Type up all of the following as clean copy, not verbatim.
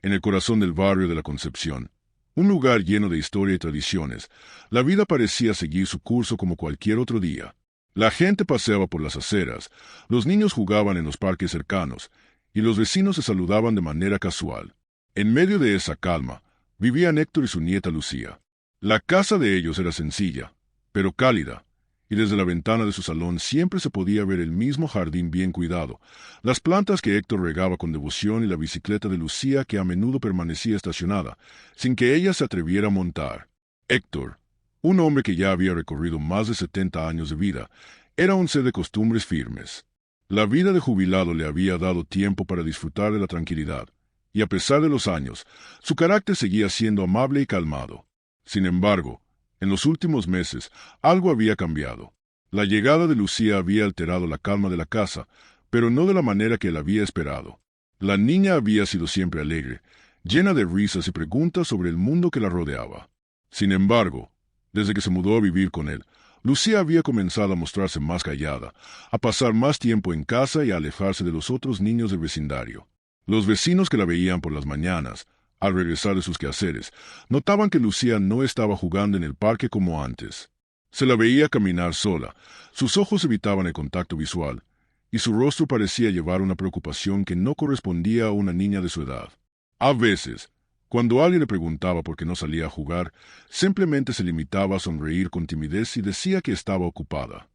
en el corazón del barrio de la Concepción. Un lugar lleno de historia y tradiciones, la vida parecía seguir su curso como cualquier otro día. La gente paseaba por las aceras, los niños jugaban en los parques cercanos, y los vecinos se saludaban de manera casual. En medio de esa calma, vivían Héctor y su nieta Lucía. La casa de ellos era sencilla, pero cálida, y desde la ventana de su salón siempre se podía ver el mismo jardín bien cuidado, las plantas que Héctor regaba con devoción y la bicicleta de Lucía que a menudo permanecía estacionada, sin que ella se atreviera a montar. Héctor, un hombre que ya había recorrido más de 70 años de vida, era un ser de costumbres firmes. La vida de jubilado le había dado tiempo para disfrutar de la tranquilidad, y a pesar de los años, su carácter seguía siendo amable y calmado. Sin embargo, en los últimos meses, algo había cambiado. La llegada de Lucía había alterado la calma de la casa, pero no de la manera que él había esperado. La niña había sido siempre alegre, llena de risas y preguntas sobre el mundo que la rodeaba. Sin embargo, desde que se mudó a vivir con él, Lucía había comenzado a mostrarse más callada, a pasar más tiempo en casa y a alejarse de los otros niños del vecindario. Los vecinos que la veían por las mañanas, al regresar de sus quehaceres, notaban que Lucía no estaba jugando en el parque como antes. Se la veía caminar sola, sus ojos evitaban el contacto visual, y su rostro parecía llevar una preocupación que no correspondía a una niña de su edad. A veces, cuando alguien le preguntaba por qué no salía a jugar, simplemente se limitaba a sonreír con timidez y decía que estaba ocupada.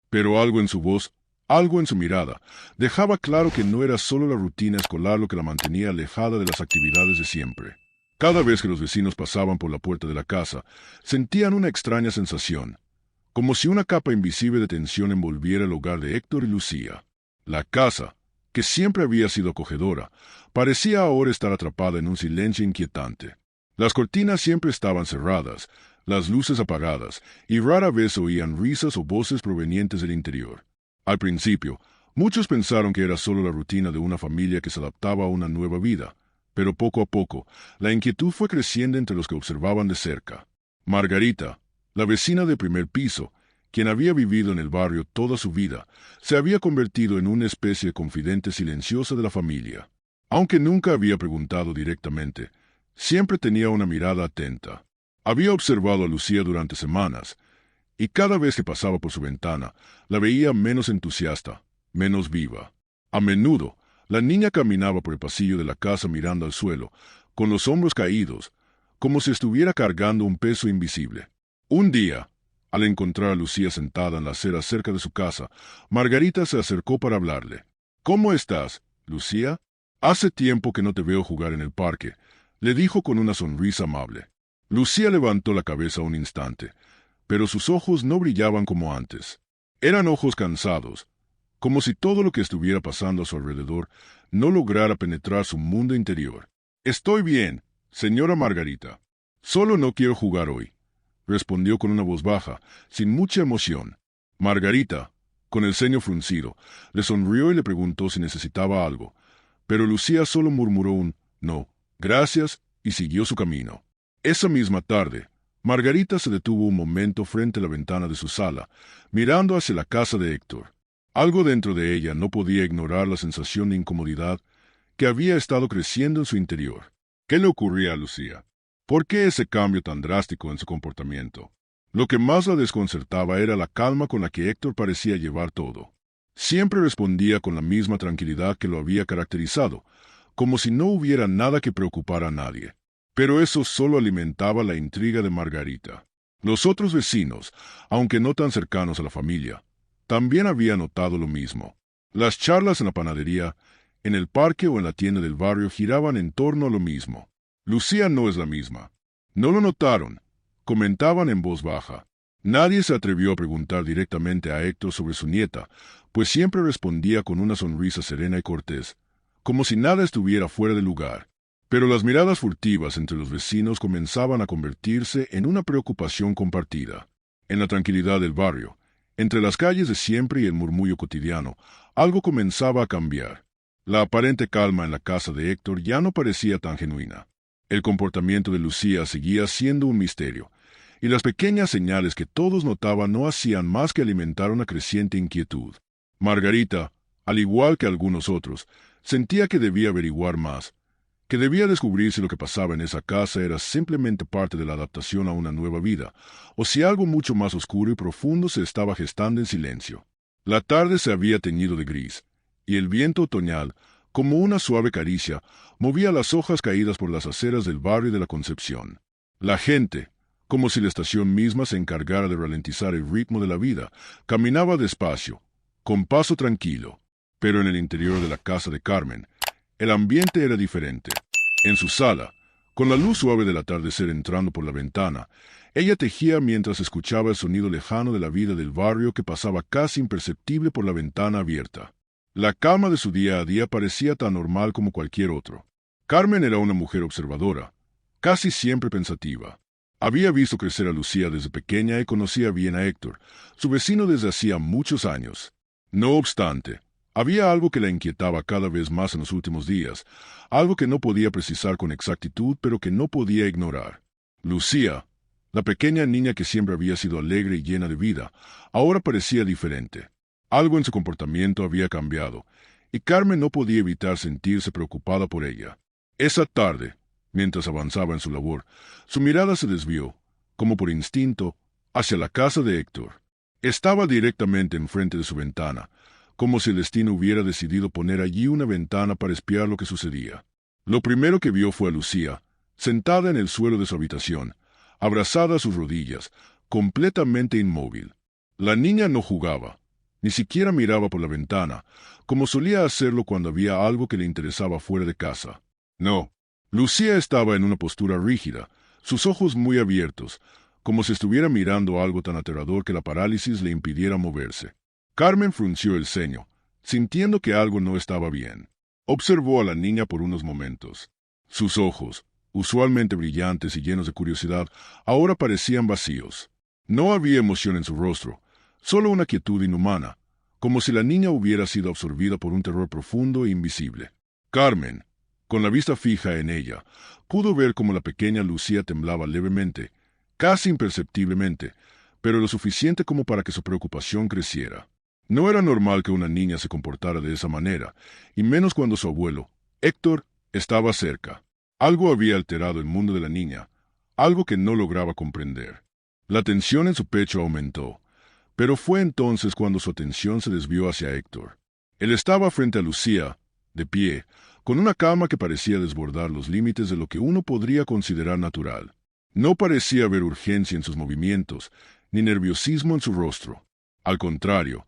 Pero algo en su voz, algo en su mirada, dejaba claro que no era solo la rutina escolar lo que la mantenía alejada de las actividades de siempre. Cada vez que los vecinos pasaban por la puerta de la casa, sentían una extraña sensación, como si una capa invisible de tensión envolviera el hogar de Héctor y Lucía. La casa, que siempre había sido acogedora, parecía ahora estar atrapada en un silencio inquietante. Las cortinas siempre estaban cerradas, las luces apagadas, y rara vez se oían risas o voces provenientes del interior. Al principio, muchos pensaron que era solo la rutina de una familia que se adaptaba a una nueva vida, pero poco a poco, la inquietud fue creciendo entre los que observaban de cerca. Margarita, la vecina de primer piso, quien había vivido en el barrio toda su vida, se había convertido en una especie de confidente silenciosa de la familia. Aunque nunca había preguntado directamente, siempre tenía una mirada atenta. Había observado a Lucía durante semanas, y cada vez que pasaba por su ventana, la veía menos entusiasta, menos viva. A menudo, la niña caminaba por el pasillo de la casa mirando al suelo, con los hombros caídos, como si estuviera cargando un peso invisible. Un día, al encontrar a Lucía sentada en la acera cerca de su casa, Margarita se acercó para hablarle. «¿Cómo estás, Lucía? Hace tiempo que no te veo jugar en el parque», le dijo con una sonrisa amable. Lucía levantó la cabeza un instante, pero sus ojos no brillaban como antes. Eran ojos cansados, como si todo lo que estuviera pasando a su alrededor no lograra penetrar su mundo interior. «Estoy bien, señora Margarita. Solo no quiero jugar hoy», respondió con una voz baja, sin mucha emoción. Margarita, con el ceño fruncido, le sonrió y le preguntó si necesitaba algo, pero Lucía solo murmuró un «no, gracias» y siguió su camino. Esa misma tarde, Margarita se detuvo un momento frente a la ventana de su sala, mirando hacia la casa de Héctor. Algo dentro de ella no podía ignorar la sensación de incomodidad que había estado creciendo en su interior. ¿Qué le ocurría a Lucía? ¿Por qué ese cambio tan drástico en su comportamiento? Lo que más la desconcertaba era la calma con la que Héctor parecía llevar todo. Siempre respondía con la misma tranquilidad que lo había caracterizado, como si no hubiera nada que preocupar a nadie. Pero eso solo alimentaba la intriga de Margarita. Los otros vecinos, aunque no tan cercanos a la familia, también habían notado lo mismo. Las charlas en la panadería, en el parque o en la tienda del barrio giraban en torno a lo mismo. Lucía no es la misma. No lo notaron, comentaban en voz baja. Nadie se atrevió a preguntar directamente a Héctor sobre su nieta, pues siempre respondía con una sonrisa serena y cortés, como si nada estuviera fuera de lugar. Pero las miradas furtivas entre los vecinos comenzaban a convertirse en una preocupación compartida. En la tranquilidad del barrio, entre las calles de siempre y el murmullo cotidiano, algo comenzaba a cambiar. La aparente calma en la casa de Héctor ya no parecía tan genuina. El comportamiento de Lucía seguía siendo un misterio, y las pequeñas señales que todos notaban no hacían más que alimentar una creciente inquietud. Margarita, al igual que algunos otros, sentía que debía averiguar más, que debía descubrir si lo que pasaba en esa casa era simplemente parte de la adaptación a una nueva vida, o si algo mucho más oscuro y profundo se estaba gestando en silencio. La tarde se había teñido de gris, y el viento otoñal, como una suave caricia, movía las hojas caídas por las aceras del barrio de la Concepción. La gente, como si la estación misma se encargara de ralentizar el ritmo de la vida, caminaba despacio, con paso tranquilo. Pero en el interior de la casa de Carmen, el ambiente era diferente. En su sala, con la luz suave del atardecer entrando por la ventana, ella tejía mientras escuchaba el sonido lejano de la vida del barrio que pasaba casi imperceptible por la ventana abierta. La calma de su día a día parecía tan normal como cualquier otro. Carmen era una mujer observadora, casi siempre pensativa. Había visto crecer a Lucía desde pequeña y conocía bien a Héctor, su vecino desde hacía muchos años. No obstante, había algo que la inquietaba cada vez más en los últimos días, algo que no podía precisar con exactitud, pero que no podía ignorar. Lucía, la pequeña niña que siempre había sido alegre y llena de vida, ahora parecía diferente. Algo en su comportamiento había cambiado, y Carmen no podía evitar sentirse preocupada por ella. Esa tarde, mientras avanzaba en su labor, su mirada se desvió, como por instinto, hacia la casa de Héctor. Estaba directamente enfrente de su ventana, como si el destino hubiera decidido poner allí una ventana para espiar lo que sucedía. Lo primero que vio fue a Lucía, sentada en el suelo de su habitación, abrazada a sus rodillas, completamente inmóvil. La niña no jugaba, ni siquiera miraba por la ventana, como solía hacerlo cuando había algo que le interesaba fuera de casa. No, Lucía estaba en una postura rígida, sus ojos muy abiertos, como si estuviera mirando algo tan aterrador que la parálisis le impidiera moverse. Carmen frunció el ceño, sintiendo que algo no estaba bien. Observó a la niña por unos momentos. Sus ojos, usualmente brillantes y llenos de curiosidad, ahora parecían vacíos. No había emoción en su rostro, solo una quietud inhumana, como si la niña hubiera sido absorbida por un terror profundo e invisible. Carmen, con la vista fija en ella, pudo ver cómo la pequeña Lucía temblaba levemente, casi imperceptiblemente, pero lo suficiente como para que su preocupación creciera. No era normal que una niña se comportara de esa manera, y menos cuando su abuelo, Héctor, estaba cerca. Algo había alterado el mundo de la niña, algo que no lograba comprender. La tensión en su pecho aumentó, pero fue entonces cuando su atención se desvió hacia Héctor. Él estaba frente a Lucía, de pie, con una calma que parecía desbordar los límites de lo que uno podría considerar natural. No parecía haber urgencia en sus movimientos, ni nerviosismo en su rostro. Al contrario,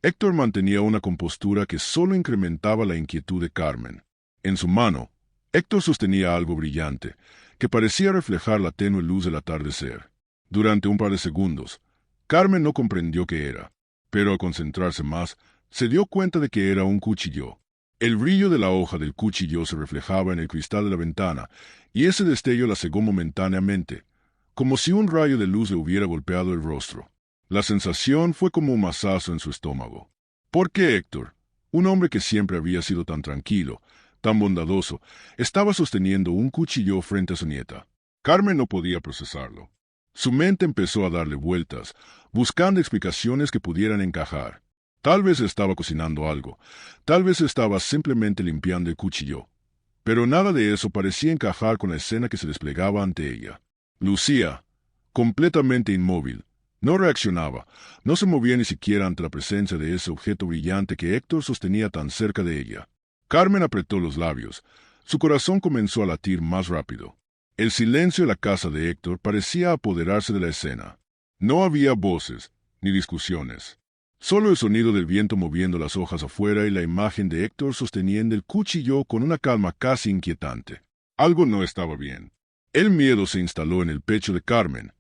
Héctor mantenía una compostura que solo incrementaba la inquietud de Carmen. En su mano, Héctor sostenía algo brillante, que parecía reflejar la tenue luz del atardecer. Durante un par de segundos, Carmen no comprendió qué era, pero al concentrarse más, se dio cuenta de que era un cuchillo. El brillo de la hoja del cuchillo se reflejaba en el cristal de la ventana, y ese destello la cegó momentáneamente, como si un rayo de luz le hubiera golpeado el rostro. La sensación fue como un mazazo en su estómago. ¿Por qué Héctor, un hombre que siempre había sido tan tranquilo, tan bondadoso, estaba sosteniendo un cuchillo frente a su nieta? Carmen no podía procesarlo. Su mente empezó a darle vueltas, buscando explicaciones que pudieran encajar. Tal vez estaba cocinando algo, tal vez estaba simplemente limpiando el cuchillo. Pero nada de eso parecía encajar con la escena que se desplegaba ante ella. Lucía, completamente inmóvil, no reaccionaba, no se movía ni siquiera ante la presencia de ese objeto brillante que Héctor sostenía tan cerca de ella. Carmen apretó los labios, su corazón comenzó a latir más rápido. El silencio de la casa de Héctor parecía apoderarse de la escena. No había voces, ni discusiones. Solo el sonido del viento moviendo las hojas afuera y la imagen de Héctor sosteniendo el cuchillo con una calma casi inquietante. Algo no estaba bien. El miedo se instaló en el pecho de Carmen,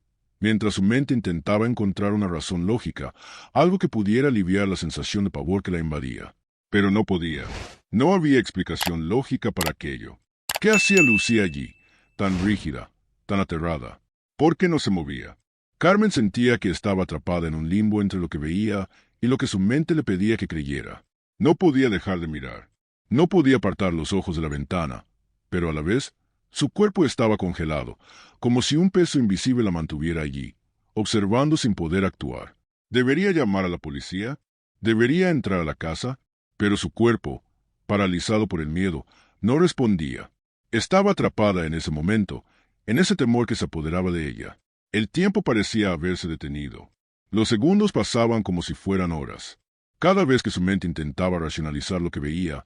mientras su mente intentaba encontrar una razón lógica, algo que pudiera aliviar la sensación de pavor que la invadía. Pero no podía. No había explicación lógica para aquello. ¿Qué hacía Lucía allí, tan rígida, tan aterrada? ¿Por qué no se movía? Carmen sentía que estaba atrapada en un limbo entre lo que veía y lo que su mente le pedía que creyera. No podía dejar de mirar. No podía apartar los ojos de la ventana, pero a la vez, su cuerpo estaba congelado, como si un peso invisible la mantuviera allí, observando sin poder actuar. ¿Debería llamar a la policía? ¿Debería entrar a la casa? Pero su cuerpo, paralizado por el miedo, no respondía. Estaba atrapada en ese momento, en ese temor que se apoderaba de ella. El tiempo parecía haberse detenido. Los segundos pasaban como si fueran horas. Cada vez que su mente intentaba racionalizar lo que veía,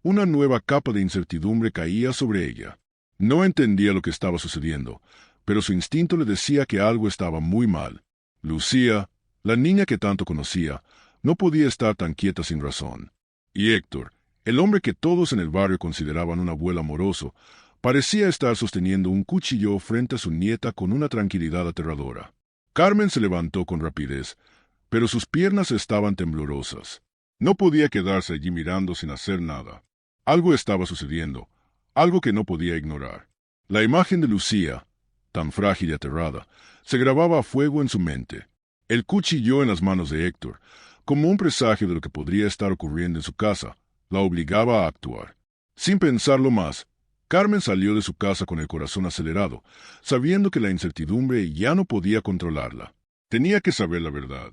una nueva capa de incertidumbre caía sobre ella. No entendía lo que estaba sucediendo, pero su instinto le decía que algo estaba muy mal. Lucía, la niña que tanto conocía, no podía estar tan quieta sin razón. Y Héctor, el hombre que todos en el barrio consideraban un abuelo amoroso, parecía estar sosteniendo un cuchillo frente a su nieta con una tranquilidad aterradora. Carmen se levantó con rapidez, pero sus piernas estaban temblorosas. No podía quedarse allí mirando sin hacer nada. Algo estaba sucediendo, algo que no podía ignorar. La imagen de Lucía, tan frágil y aterrada, se grababa a fuego en su mente. El cuchillo en las manos de Héctor, como un presagio de lo que podría estar ocurriendo en su casa, la obligaba a actuar. Sin pensarlo más, Carmen salió de su casa con el corazón acelerado, sabiendo que la incertidumbre ya no podía controlarla. Tenía que saber la verdad.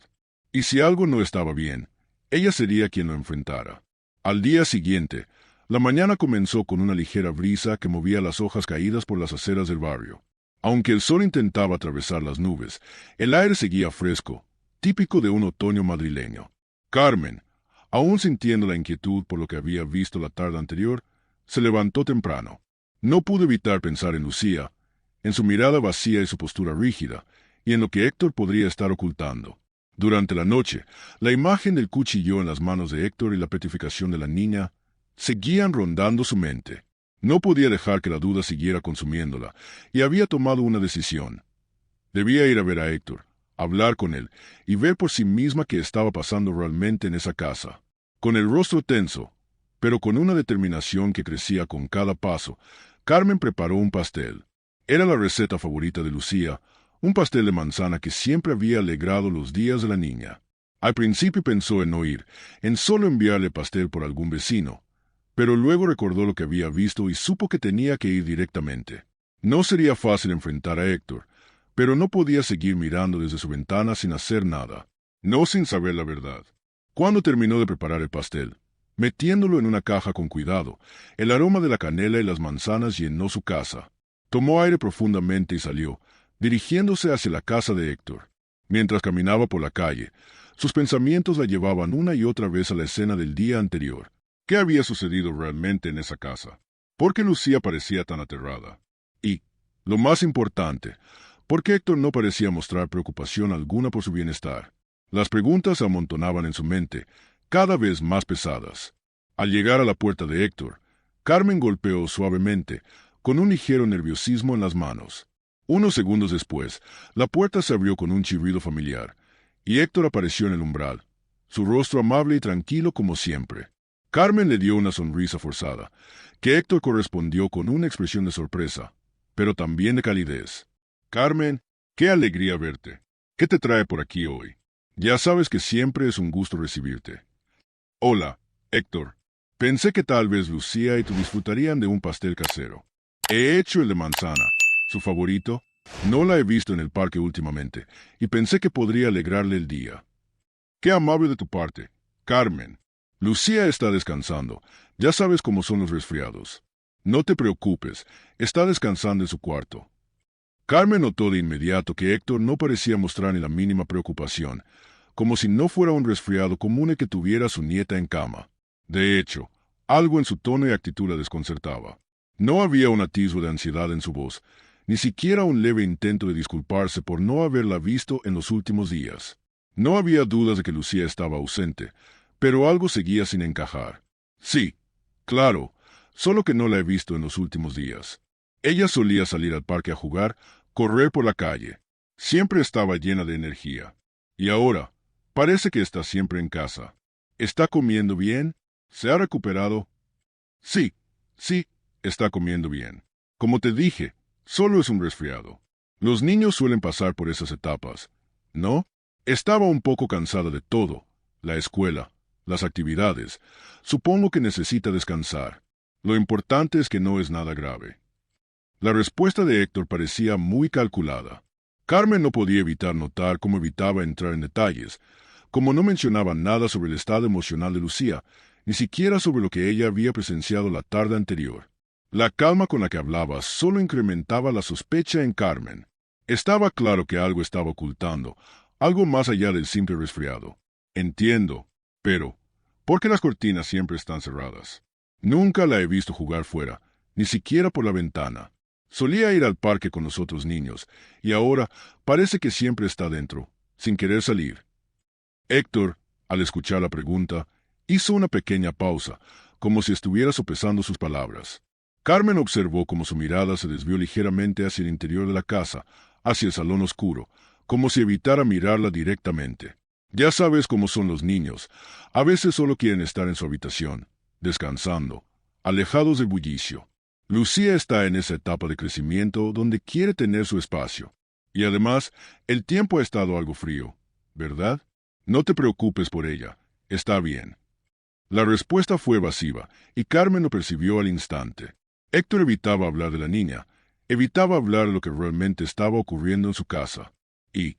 Y si algo no estaba bien, ella sería quien lo enfrentara. Al día siguiente, la mañana comenzó con una ligera brisa que movía las hojas caídas por las aceras del barrio. Aunque el sol intentaba atravesar las nubes, el aire seguía fresco, típico de un otoño madrileño. Carmen, aún sintiendo la inquietud por lo que había visto la tarde anterior, se levantó temprano. No pudo evitar pensar en Lucía, en su mirada vacía y su postura rígida, y en lo que Héctor podría estar ocultando. Durante la noche, la imagen del cuchillo en las manos de Héctor y la petrificación de la niña seguían rondando su mente. No podía dejar que la duda siguiera consumiéndola, y había tomado una decisión. Debía ir a ver a Héctor, hablar con él, y ver por sí misma qué estaba pasando realmente en esa casa. Con el rostro tenso, pero con una determinación que crecía con cada paso, Carmen preparó un pastel. Era la receta favorita de Lucía, un pastel de manzana que siempre había alegrado los días de la niña. Al principio pensó en no ir, en solo enviarle pastel por algún vecino, pero luego recordó lo que había visto y supo que tenía que ir directamente. No sería fácil enfrentar a Héctor, pero no podía seguir mirando desde su ventana sin hacer nada, no sin saber la verdad. Cuando terminó de preparar el pastel, metiéndolo en una caja con cuidado, el aroma de la canela y las manzanas llenó su casa. Tomó aire profundamente y salió, dirigiéndose hacia la casa de Héctor. Mientras caminaba por la calle, sus pensamientos la llevaban una y otra vez a la escena del día anterior. ¿Qué había sucedido realmente en esa casa? ¿Por qué Lucía parecía tan aterrada? Y, lo más importante, ¿por qué Héctor no parecía mostrar preocupación alguna por su bienestar? Las preguntas se amontonaban en su mente, cada vez más pesadas. Al llegar a la puerta de Héctor, Carmen golpeó suavemente, con un ligero nerviosismo en las manos. Unos segundos después, la puerta se abrió con un chirrido familiar, y Héctor apareció en el umbral, su rostro amable y tranquilo como siempre. Carmen le dio una sonrisa forzada, que Héctor correspondió con una expresión de sorpresa, pero también de calidez. «Carmen, qué alegría verte. ¿Qué te trae por aquí hoy? Ya sabes que siempre es un gusto recibirte». «Hola, Héctor. Pensé que tal vez Lucía y tú disfrutarían de un pastel casero. He hecho el de manzana, su favorito. No la he visto en el parque últimamente, y pensé que podría alegrarle el día». «Qué amable de tu parte, Carmen. Lucía está descansando. Ya sabes cómo son los resfriados. No te preocupes, está descansando en su cuarto». Carmen notó de inmediato que Héctor no parecía mostrar ni la mínima preocupación, como si no fuera un resfriado común el que tuviera a su nieta en cama. De hecho, algo en su tono y actitud la desconcertaba. No había un atisbo de ansiedad en su voz, ni siquiera un leve intento de disculparse por no haberla visto en los últimos días. No había dudas de que Lucía estaba ausente, pero algo seguía sin encajar. Sí, claro, solo que no la he visto en los últimos días. Ella solía salir al parque a jugar, correr por la calle. Siempre estaba llena de energía. Y ahora, parece que está siempre en casa. ¿Está comiendo bien? ¿Se ha recuperado? Sí, está comiendo bien. Como te dije, solo es un resfriado. Los niños suelen pasar por esas etapas, ¿no? Estaba un poco cansada de todo, la escuela, las actividades. Supongo que necesita descansar. Lo importante es que no es nada grave. La respuesta de Héctor parecía muy calculada. Carmen no podía evitar notar cómo evitaba entrar en detalles, como no mencionaba nada sobre el estado emocional de Lucía, ni siquiera sobre lo que ella había presenciado la tarde anterior. La calma con la que hablaba solo incrementaba la sospecha en Carmen. Estaba claro que algo estaba ocultando, algo más allá del simple resfriado. Entiendo, pero ¿por qué las cortinas siempre están cerradas? Nunca la he visto jugar fuera, ni siquiera por la ventana. Solía ir al parque con los otros niños, y ahora parece que siempre está dentro, sin querer salir. Héctor, al escuchar la pregunta, hizo una pequeña pausa, como si estuviera sopesando sus palabras. Carmen observó cómo su mirada se desvió ligeramente hacia el interior de la casa, hacia el salón oscuro, como si evitara mirarla directamente. Ya sabes cómo son los niños, a veces solo quieren estar en su habitación, descansando, alejados del bullicio. Lucía está en esa etapa de crecimiento donde quiere tener su espacio. Y además, el tiempo ha estado algo frío, ¿verdad? No te preocupes por ella, está bien. La respuesta fue evasiva, y Carmen lo percibió al instante. Héctor evitaba hablar de la niña, evitaba hablar de lo que realmente estaba ocurriendo en su casa. Y,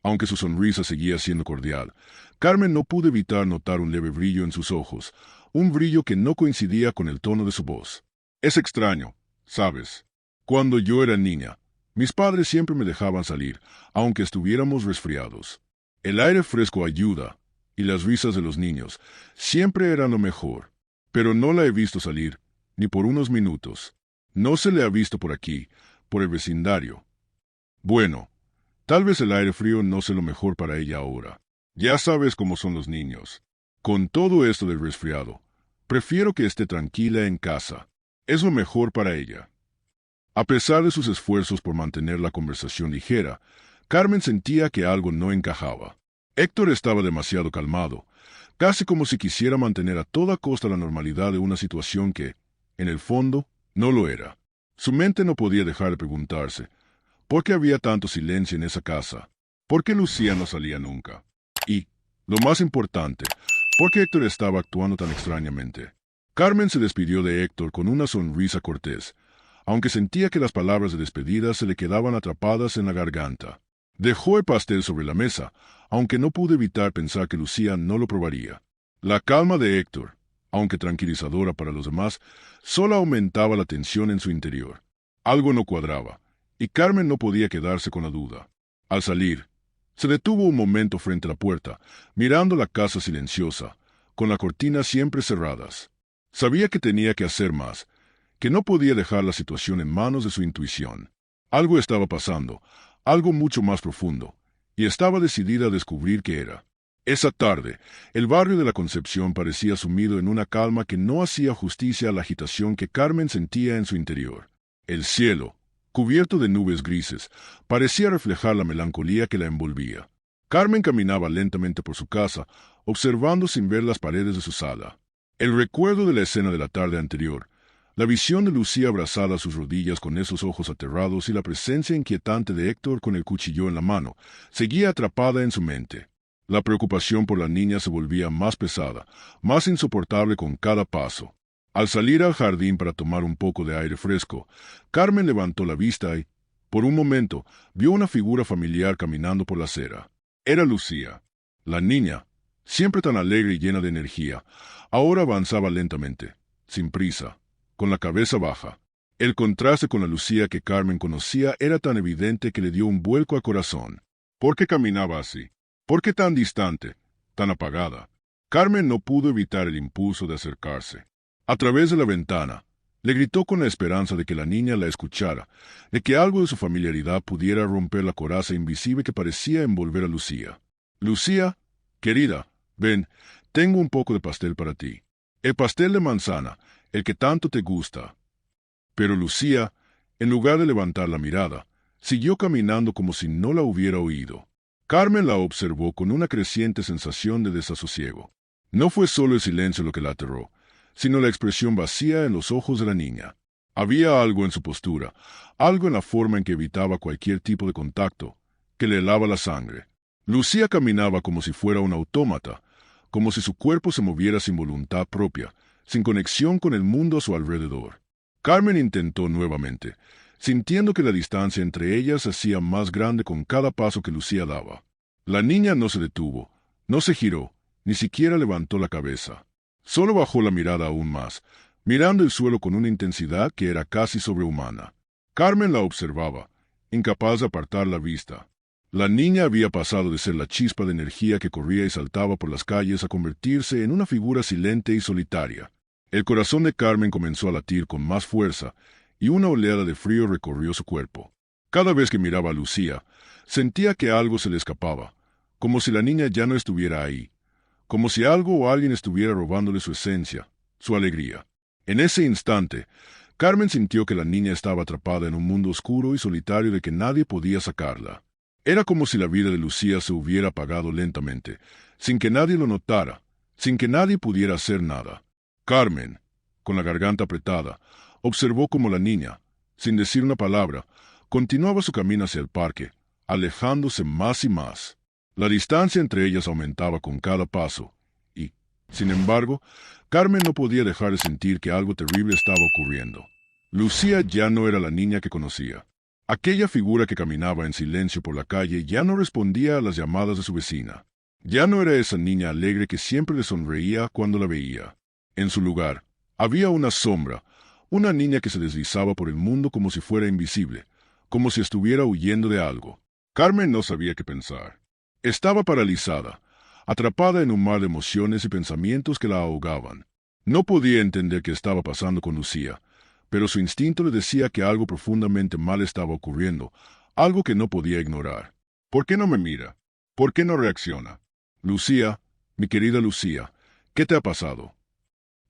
aunque su sonrisa seguía siendo cordial, Carmen no pudo evitar notar un leve brillo en sus ojos, un brillo que no coincidía con el tono de su voz. Es extraño, ¿sabes? Cuando yo era niña, mis padres siempre me dejaban salir, aunque estuviéramos resfriados. El aire fresco ayuda, y las risas de los niños siempre eran lo mejor. Pero no la he visto salir, ni por unos minutos. No se le ha visto por aquí, por el vecindario. Bueno, tal vez el aire frío no sea lo mejor para ella ahora. Ya sabes cómo son los niños. Con todo esto del resfriado, prefiero que esté tranquila en casa. Es lo mejor para ella. A pesar de sus esfuerzos por mantener la conversación ligera, Carmen sentía que algo no encajaba. Héctor estaba demasiado calmado, casi como si quisiera mantener a toda costa la normalidad de una situación que, en el fondo, no lo era. Su mente no podía dejar de preguntarse, ¿por qué había tanto silencio en esa casa? ¿Por qué Lucía no salía nunca? Y, lo más importante, ¿por qué Héctor estaba actuando tan extrañamente? Carmen se despidió de Héctor con una sonrisa cortés, aunque sentía que las palabras de despedida se le quedaban atrapadas en la garganta. Dejó el pastel sobre la mesa, aunque no pudo evitar pensar que Lucía no lo probaría. La calma de Héctor, aunque tranquilizadora para los demás, solo aumentaba la tensión en su interior. Algo no cuadraba, y Carmen no podía quedarse con la duda. Al salir, se detuvo un momento frente a la puerta, mirando la casa silenciosa, con las cortinas siempre cerradas. Sabía que tenía que hacer más, que no podía dejar la situación en manos de su intuición. Algo estaba pasando, algo mucho más profundo, y estaba decidida a descubrir qué era. Esa tarde, el barrio de la Concepción parecía sumido en una calma que no hacía justicia a la agitación que Carmen sentía en su interior. El cielo, cubierto de nubes grises, parecía reflejar la melancolía que la envolvía. Carmen caminaba lentamente por su casa, observando sin ver las paredes de su sala. El recuerdo de la escena de la tarde anterior, la visión de Lucía abrazada a sus rodillas con esos ojos aterrados y la presencia inquietante de Héctor con el cuchillo en la mano, seguía atrapada en su mente. La preocupación por la niña se volvía más pesada, más insoportable con cada paso. Al salir al jardín para tomar un poco de aire fresco, Carmen levantó la vista y, por un momento, vio una figura familiar caminando por la acera. Era Lucía. La niña, siempre tan alegre y llena de energía, ahora avanzaba lentamente, sin prisa, con la cabeza baja. El contraste con la Lucía que Carmen conocía era tan evidente que le dio un vuelco al corazón. ¿Por qué caminaba así? ¿Por qué tan distante, tan apagada? Carmen no pudo evitar el impulso de acercarse. A través de la ventana, le gritó con la esperanza de que la niña la escuchara, de que algo de su familiaridad pudiera romper la coraza invisible que parecía envolver a Lucía. Lucía, querida, ven, tengo un poco de pastel para ti. El pastel de manzana, el que tanto te gusta. Pero Lucía, en lugar de levantar la mirada, siguió caminando como si no la hubiera oído. Carmen la observó con una creciente sensación de desasosiego. No fue solo el silencio lo que la aterró, sino la expresión vacía en los ojos de la niña. Había algo en su postura, algo en la forma en que evitaba cualquier tipo de contacto, que le helaba la sangre. Lucía caminaba como si fuera un autómata, como si su cuerpo se moviera sin voluntad propia, sin conexión con el mundo a su alrededor. Carmen intentó nuevamente, sintiendo que la distancia entre ellas se hacía más grande con cada paso que Lucía daba. La niña no se detuvo, no se giró, ni siquiera levantó la cabeza. Solo bajó la mirada aún más, mirando el suelo con una intensidad que era casi sobrehumana. Carmen la observaba, incapaz de apartar la vista. La niña había pasado de ser la chispa de energía que corría y saltaba por las calles a convertirse en una figura silente y solitaria. El corazón de Carmen comenzó a latir con más fuerza, y una oleada de frío recorrió su cuerpo. Cada vez que miraba a Lucía, sentía que algo se le escapaba, como si la niña ya no estuviera ahí, como si algo o alguien estuviera robándole su esencia, su alegría. En ese instante, Carmen sintió que la niña estaba atrapada en un mundo oscuro y solitario de que nadie podía sacarla. Era como si la vida de Lucía se hubiera apagado lentamente, sin que nadie lo notara, sin que nadie pudiera hacer nada. Carmen, con la garganta apretada, observó cómo la niña, sin decir una palabra, continuaba su camino hacia el parque, alejándose más y más. La distancia entre ellas aumentaba con cada paso, y, sin embargo, Carmen no podía dejar de sentir que algo terrible estaba ocurriendo. Lucía ya no era la niña que conocía. Aquella figura que caminaba en silencio por la calle ya no respondía a las llamadas de su vecina. Ya no era esa niña alegre que siempre le sonreía cuando la veía. En su lugar, había una sombra, una niña que se deslizaba por el mundo como si fuera invisible, como si estuviera huyendo de algo. Carmen no sabía qué pensar. Estaba paralizada, atrapada en un mar de emociones y pensamientos que la ahogaban. No podía entender qué estaba pasando con Lucía, pero su instinto le decía que algo profundamente mal estaba ocurriendo, algo que no podía ignorar. ¿Por qué no me mira? ¿Por qué no reacciona? Lucía, mi querida Lucía, ¿qué te ha pasado?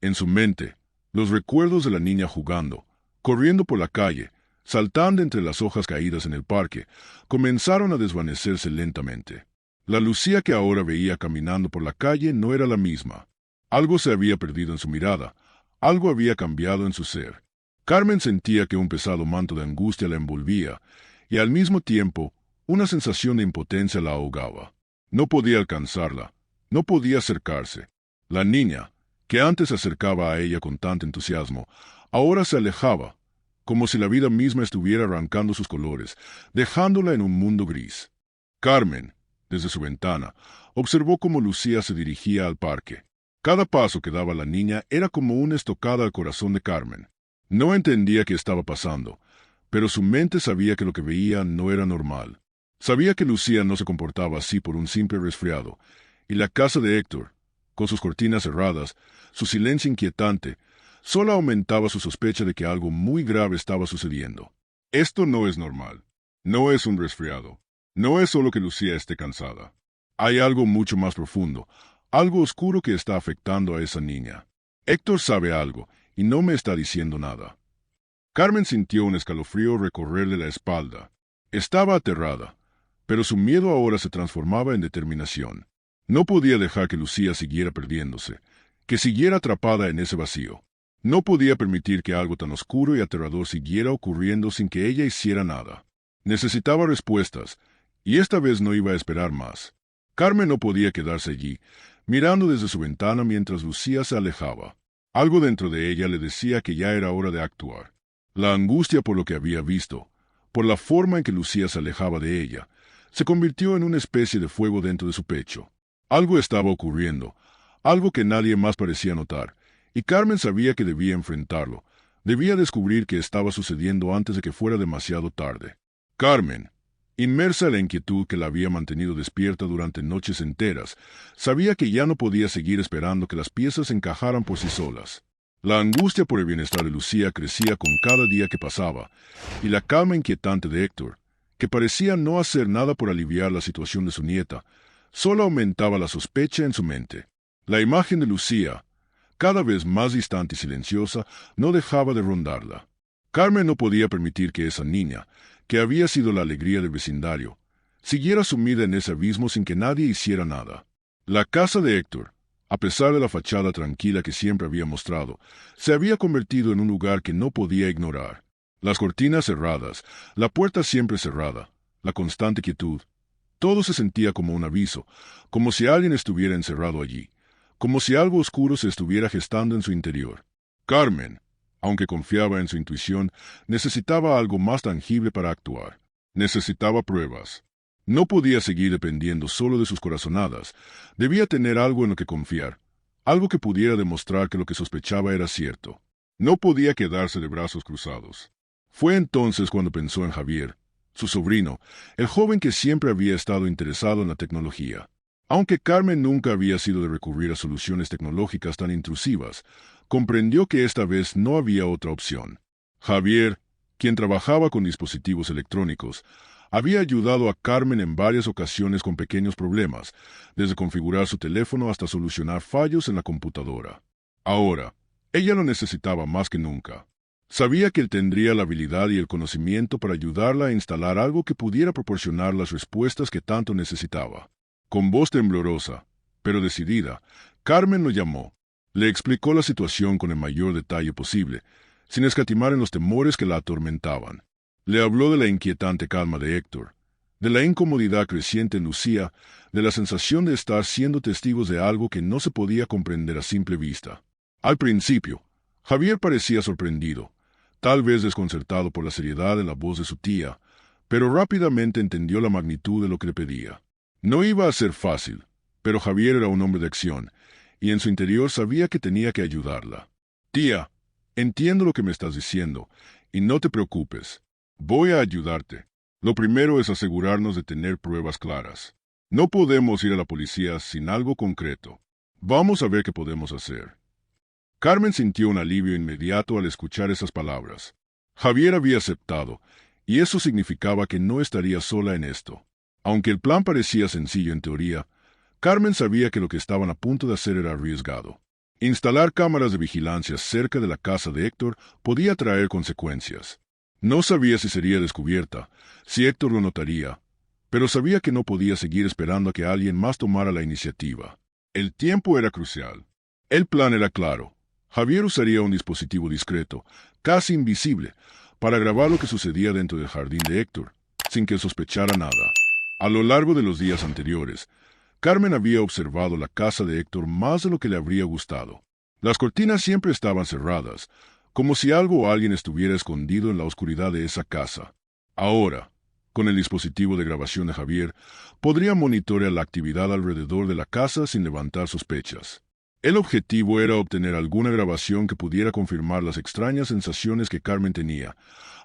En su mente, los recuerdos de la niña jugando, corriendo por la calle, saltando entre las hojas caídas en el parque, comenzaron a desvanecerse lentamente. La Lucía que ahora veía caminando por la calle no era la misma. Algo se había perdido en su mirada, algo había cambiado en su ser. Carmen sentía que un pesado manto de angustia la envolvía, y al mismo tiempo, una sensación de impotencia la ahogaba. No podía alcanzarla, no podía acercarse. La niña, que antes se acercaba a ella con tanto entusiasmo, ahora se alejaba, como si la vida misma estuviera arrancando sus colores, dejándola en un mundo gris. Carmen, desde su ventana, observó cómo Lucía se dirigía al parque. Cada paso que daba la niña era como una estocada al corazón de Carmen. No entendía qué estaba pasando, pero su mente sabía que lo que veía no era normal. Sabía que Lucía no se comportaba así por un simple resfriado, y la casa de Héctor, con sus cortinas cerradas, su silencio inquietante, solo aumentaba su sospecha de que algo muy grave estaba sucediendo. Esto no es normal. No es un resfriado. No es solo que Lucía esté cansada. Hay algo mucho más profundo, algo oscuro que está afectando a esa niña. Héctor sabe algo, y no me está diciendo nada. Carmen sintió un escalofrío recorrerle la espalda. Estaba aterrada, pero su miedo ahora se transformaba en determinación. No podía dejar que Lucía siguiera perdiéndose, que siguiera atrapada en ese vacío. No podía permitir que algo tan oscuro y aterrador siguiera ocurriendo sin que ella hiciera nada. Necesitaba respuestas, y esta vez no iba a esperar más. Carmen no podía quedarse allí, mirando desde su ventana mientras Lucía se alejaba. Algo dentro de ella le decía que ya era hora de actuar. La angustia por lo que había visto, por la forma en que Lucía se alejaba de ella, se convirtió en una especie de fuego dentro de su pecho. Algo estaba ocurriendo, algo que nadie más parecía notar, y Carmen sabía que debía enfrentarlo, debía descubrir qué estaba sucediendo antes de que fuera demasiado tarde. Carmen, inmersa en la inquietud que la había mantenido despierta durante noches enteras, sabía que ya no podía seguir esperando que las piezas encajaran por sí solas. La angustia por el bienestar de Lucía crecía con cada día que pasaba, y la calma inquietante de Héctor, que parecía no hacer nada por aliviar la situación de su nieta, solo aumentaba la sospecha en su mente. La imagen de Lucía, cada vez más distante y silenciosa, no dejaba de rondarla. Carmen no podía permitir que esa niña, que había sido la alegría del vecindario, siguiera sumida en ese abismo sin que nadie hiciera nada. La casa de Héctor, a pesar de la fachada tranquila que siempre había mostrado, se había convertido en un lugar que no podía ignorar. Las cortinas cerradas, la puerta siempre cerrada, la constante quietud, todo se sentía como un aviso, como si alguien estuviera encerrado allí, como si algo oscuro se estuviera gestando en su interior. Carmen, aunque confiaba en su intuición, necesitaba algo más tangible para actuar. Necesitaba pruebas. No podía seguir dependiendo solo de sus corazonadas. Debía tener algo en lo que confiar, algo que pudiera demostrar que lo que sospechaba era cierto. No podía quedarse de brazos cruzados. Fue entonces cuando pensó en Javier, su sobrino, el joven que siempre había estado interesado en la tecnología. Aunque Carmen nunca había sido de recurrir a soluciones tecnológicas tan intrusivas, comprendió que esta vez no había otra opción. Javier, quien trabajaba con dispositivos electrónicos, había ayudado a Carmen en varias ocasiones con pequeños problemas, desde configurar su teléfono hasta solucionar fallos en la computadora. Ahora, ella lo necesitaba más que nunca. Sabía que él tendría la habilidad y el conocimiento para ayudarla a instalar algo que pudiera proporcionar las respuestas que tanto necesitaba. Con voz temblorosa, pero decidida, Carmen lo llamó. Le explicó la situación con el mayor detalle posible, sin escatimar en los temores que la atormentaban. Le habló de la inquietante calma de Héctor, de la incomodidad creciente en Lucía, de la sensación de estar siendo testigos de algo que no se podía comprender a simple vista. Al principio, Javier parecía sorprendido, tal vez desconcertado por la seriedad en la voz de su tía, pero rápidamente entendió la magnitud de lo que le pedía. No iba a ser fácil, pero Javier era un hombre de acción, y en su interior sabía que tenía que ayudarla. Tía, entiendo lo que me estás diciendo, y no te preocupes. Voy a ayudarte. Lo primero es asegurarnos de tener pruebas claras. No podemos ir a la policía sin algo concreto. Vamos a ver qué podemos hacer. Carmen sintió un alivio inmediato al escuchar esas palabras. Javier había aceptado, y eso significaba que no estaría sola en esto. Aunque el plan parecía sencillo en teoría, Carmen sabía que lo que estaban a punto de hacer era arriesgado. Instalar cámaras de vigilancia cerca de la casa de Héctor podía traer consecuencias. No sabía si sería descubierta, si Héctor lo notaría, pero sabía que no podía seguir esperando a que alguien más tomara la iniciativa. El tiempo era crucial. El plan era claro. Javier usaría un dispositivo discreto, casi invisible, para grabar lo que sucedía dentro del jardín de Héctor, sin que sospechara nada. A lo largo de los días anteriores, Carmen había observado la casa de Héctor más de lo que le habría gustado. Las cortinas siempre estaban cerradas, como si algo o alguien estuviera escondido en la oscuridad de esa casa. Ahora, con el dispositivo de grabación de Javier, podría monitorear la actividad alrededor de la casa sin levantar sospechas. El objetivo era obtener alguna grabación que pudiera confirmar las extrañas sensaciones que Carmen tenía,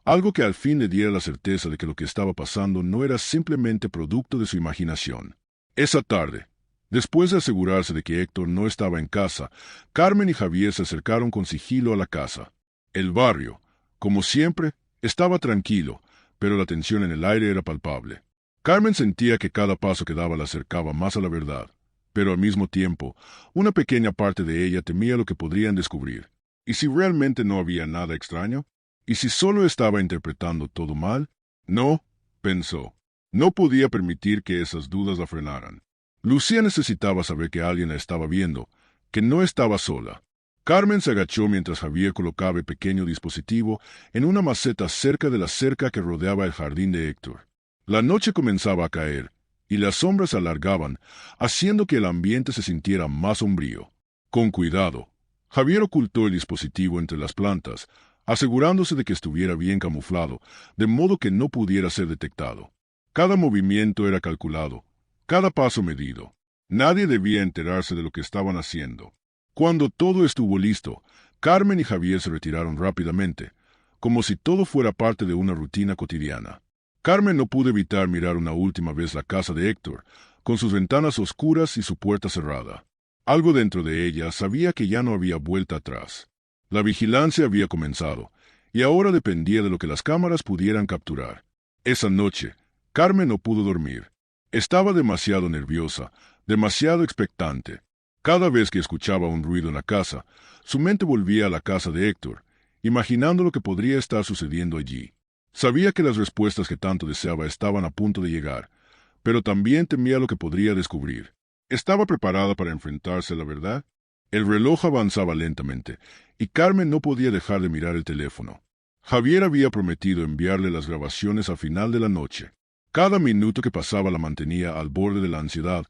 algo que al fin le diera la certeza de que lo que estaba pasando no era simplemente producto de su imaginación. Esa tarde, después de asegurarse de que Héctor no estaba en casa, Carmen y Javier se acercaron con sigilo a la casa. El barrio, como siempre, estaba tranquilo, pero la tensión en el aire era palpable. Carmen sentía que cada paso que daba la acercaba más a la verdad, pero al mismo tiempo, una pequeña parte de ella temía lo que podrían descubrir. ¿Y si realmente no había nada extraño? ¿Y si solo estaba interpretando todo mal? No, pensó. No podía permitir que esas dudas la frenaran. Lucía necesitaba saber que alguien la estaba viendo, que no estaba sola. Carmen se agachó mientras Javier colocaba el pequeño dispositivo en una maceta cerca de la cerca que rodeaba el jardín de Héctor. La noche comenzaba a caer, y las sombras se alargaban, haciendo que el ambiente se sintiera más sombrío. Con cuidado, Javier ocultó el dispositivo entre las plantas, asegurándose de que estuviera bien camuflado, de modo que no pudiera ser detectado. Cada movimiento era calculado, cada paso medido. Nadie debía enterarse de lo que estaban haciendo. Cuando todo estuvo listo, Carmen y Javier se retiraron rápidamente, como si todo fuera parte de una rutina cotidiana. Carmen no pudo evitar mirar una última vez la casa de Héctor, con sus ventanas oscuras y su puerta cerrada. Algo dentro de ella sabía que ya no había vuelta atrás. La vigilancia había comenzado, y ahora dependía de lo que las cámaras pudieran capturar. Esa noche, Carmen no pudo dormir. Estaba demasiado nerviosa, demasiado expectante. Cada vez que escuchaba un ruido en la casa, su mente volvía a la casa de Héctor, imaginando lo que podría estar sucediendo allí. Sabía que las respuestas que tanto deseaba estaban a punto de llegar, pero también temía lo que podría descubrir. ¿Estaba preparada para enfrentarse a la verdad? El reloj avanzaba lentamente, y Carmen no podía dejar de mirar el teléfono. Javier había prometido enviarle las grabaciones al final de la noche. Cada minuto que pasaba la mantenía al borde de la ansiedad,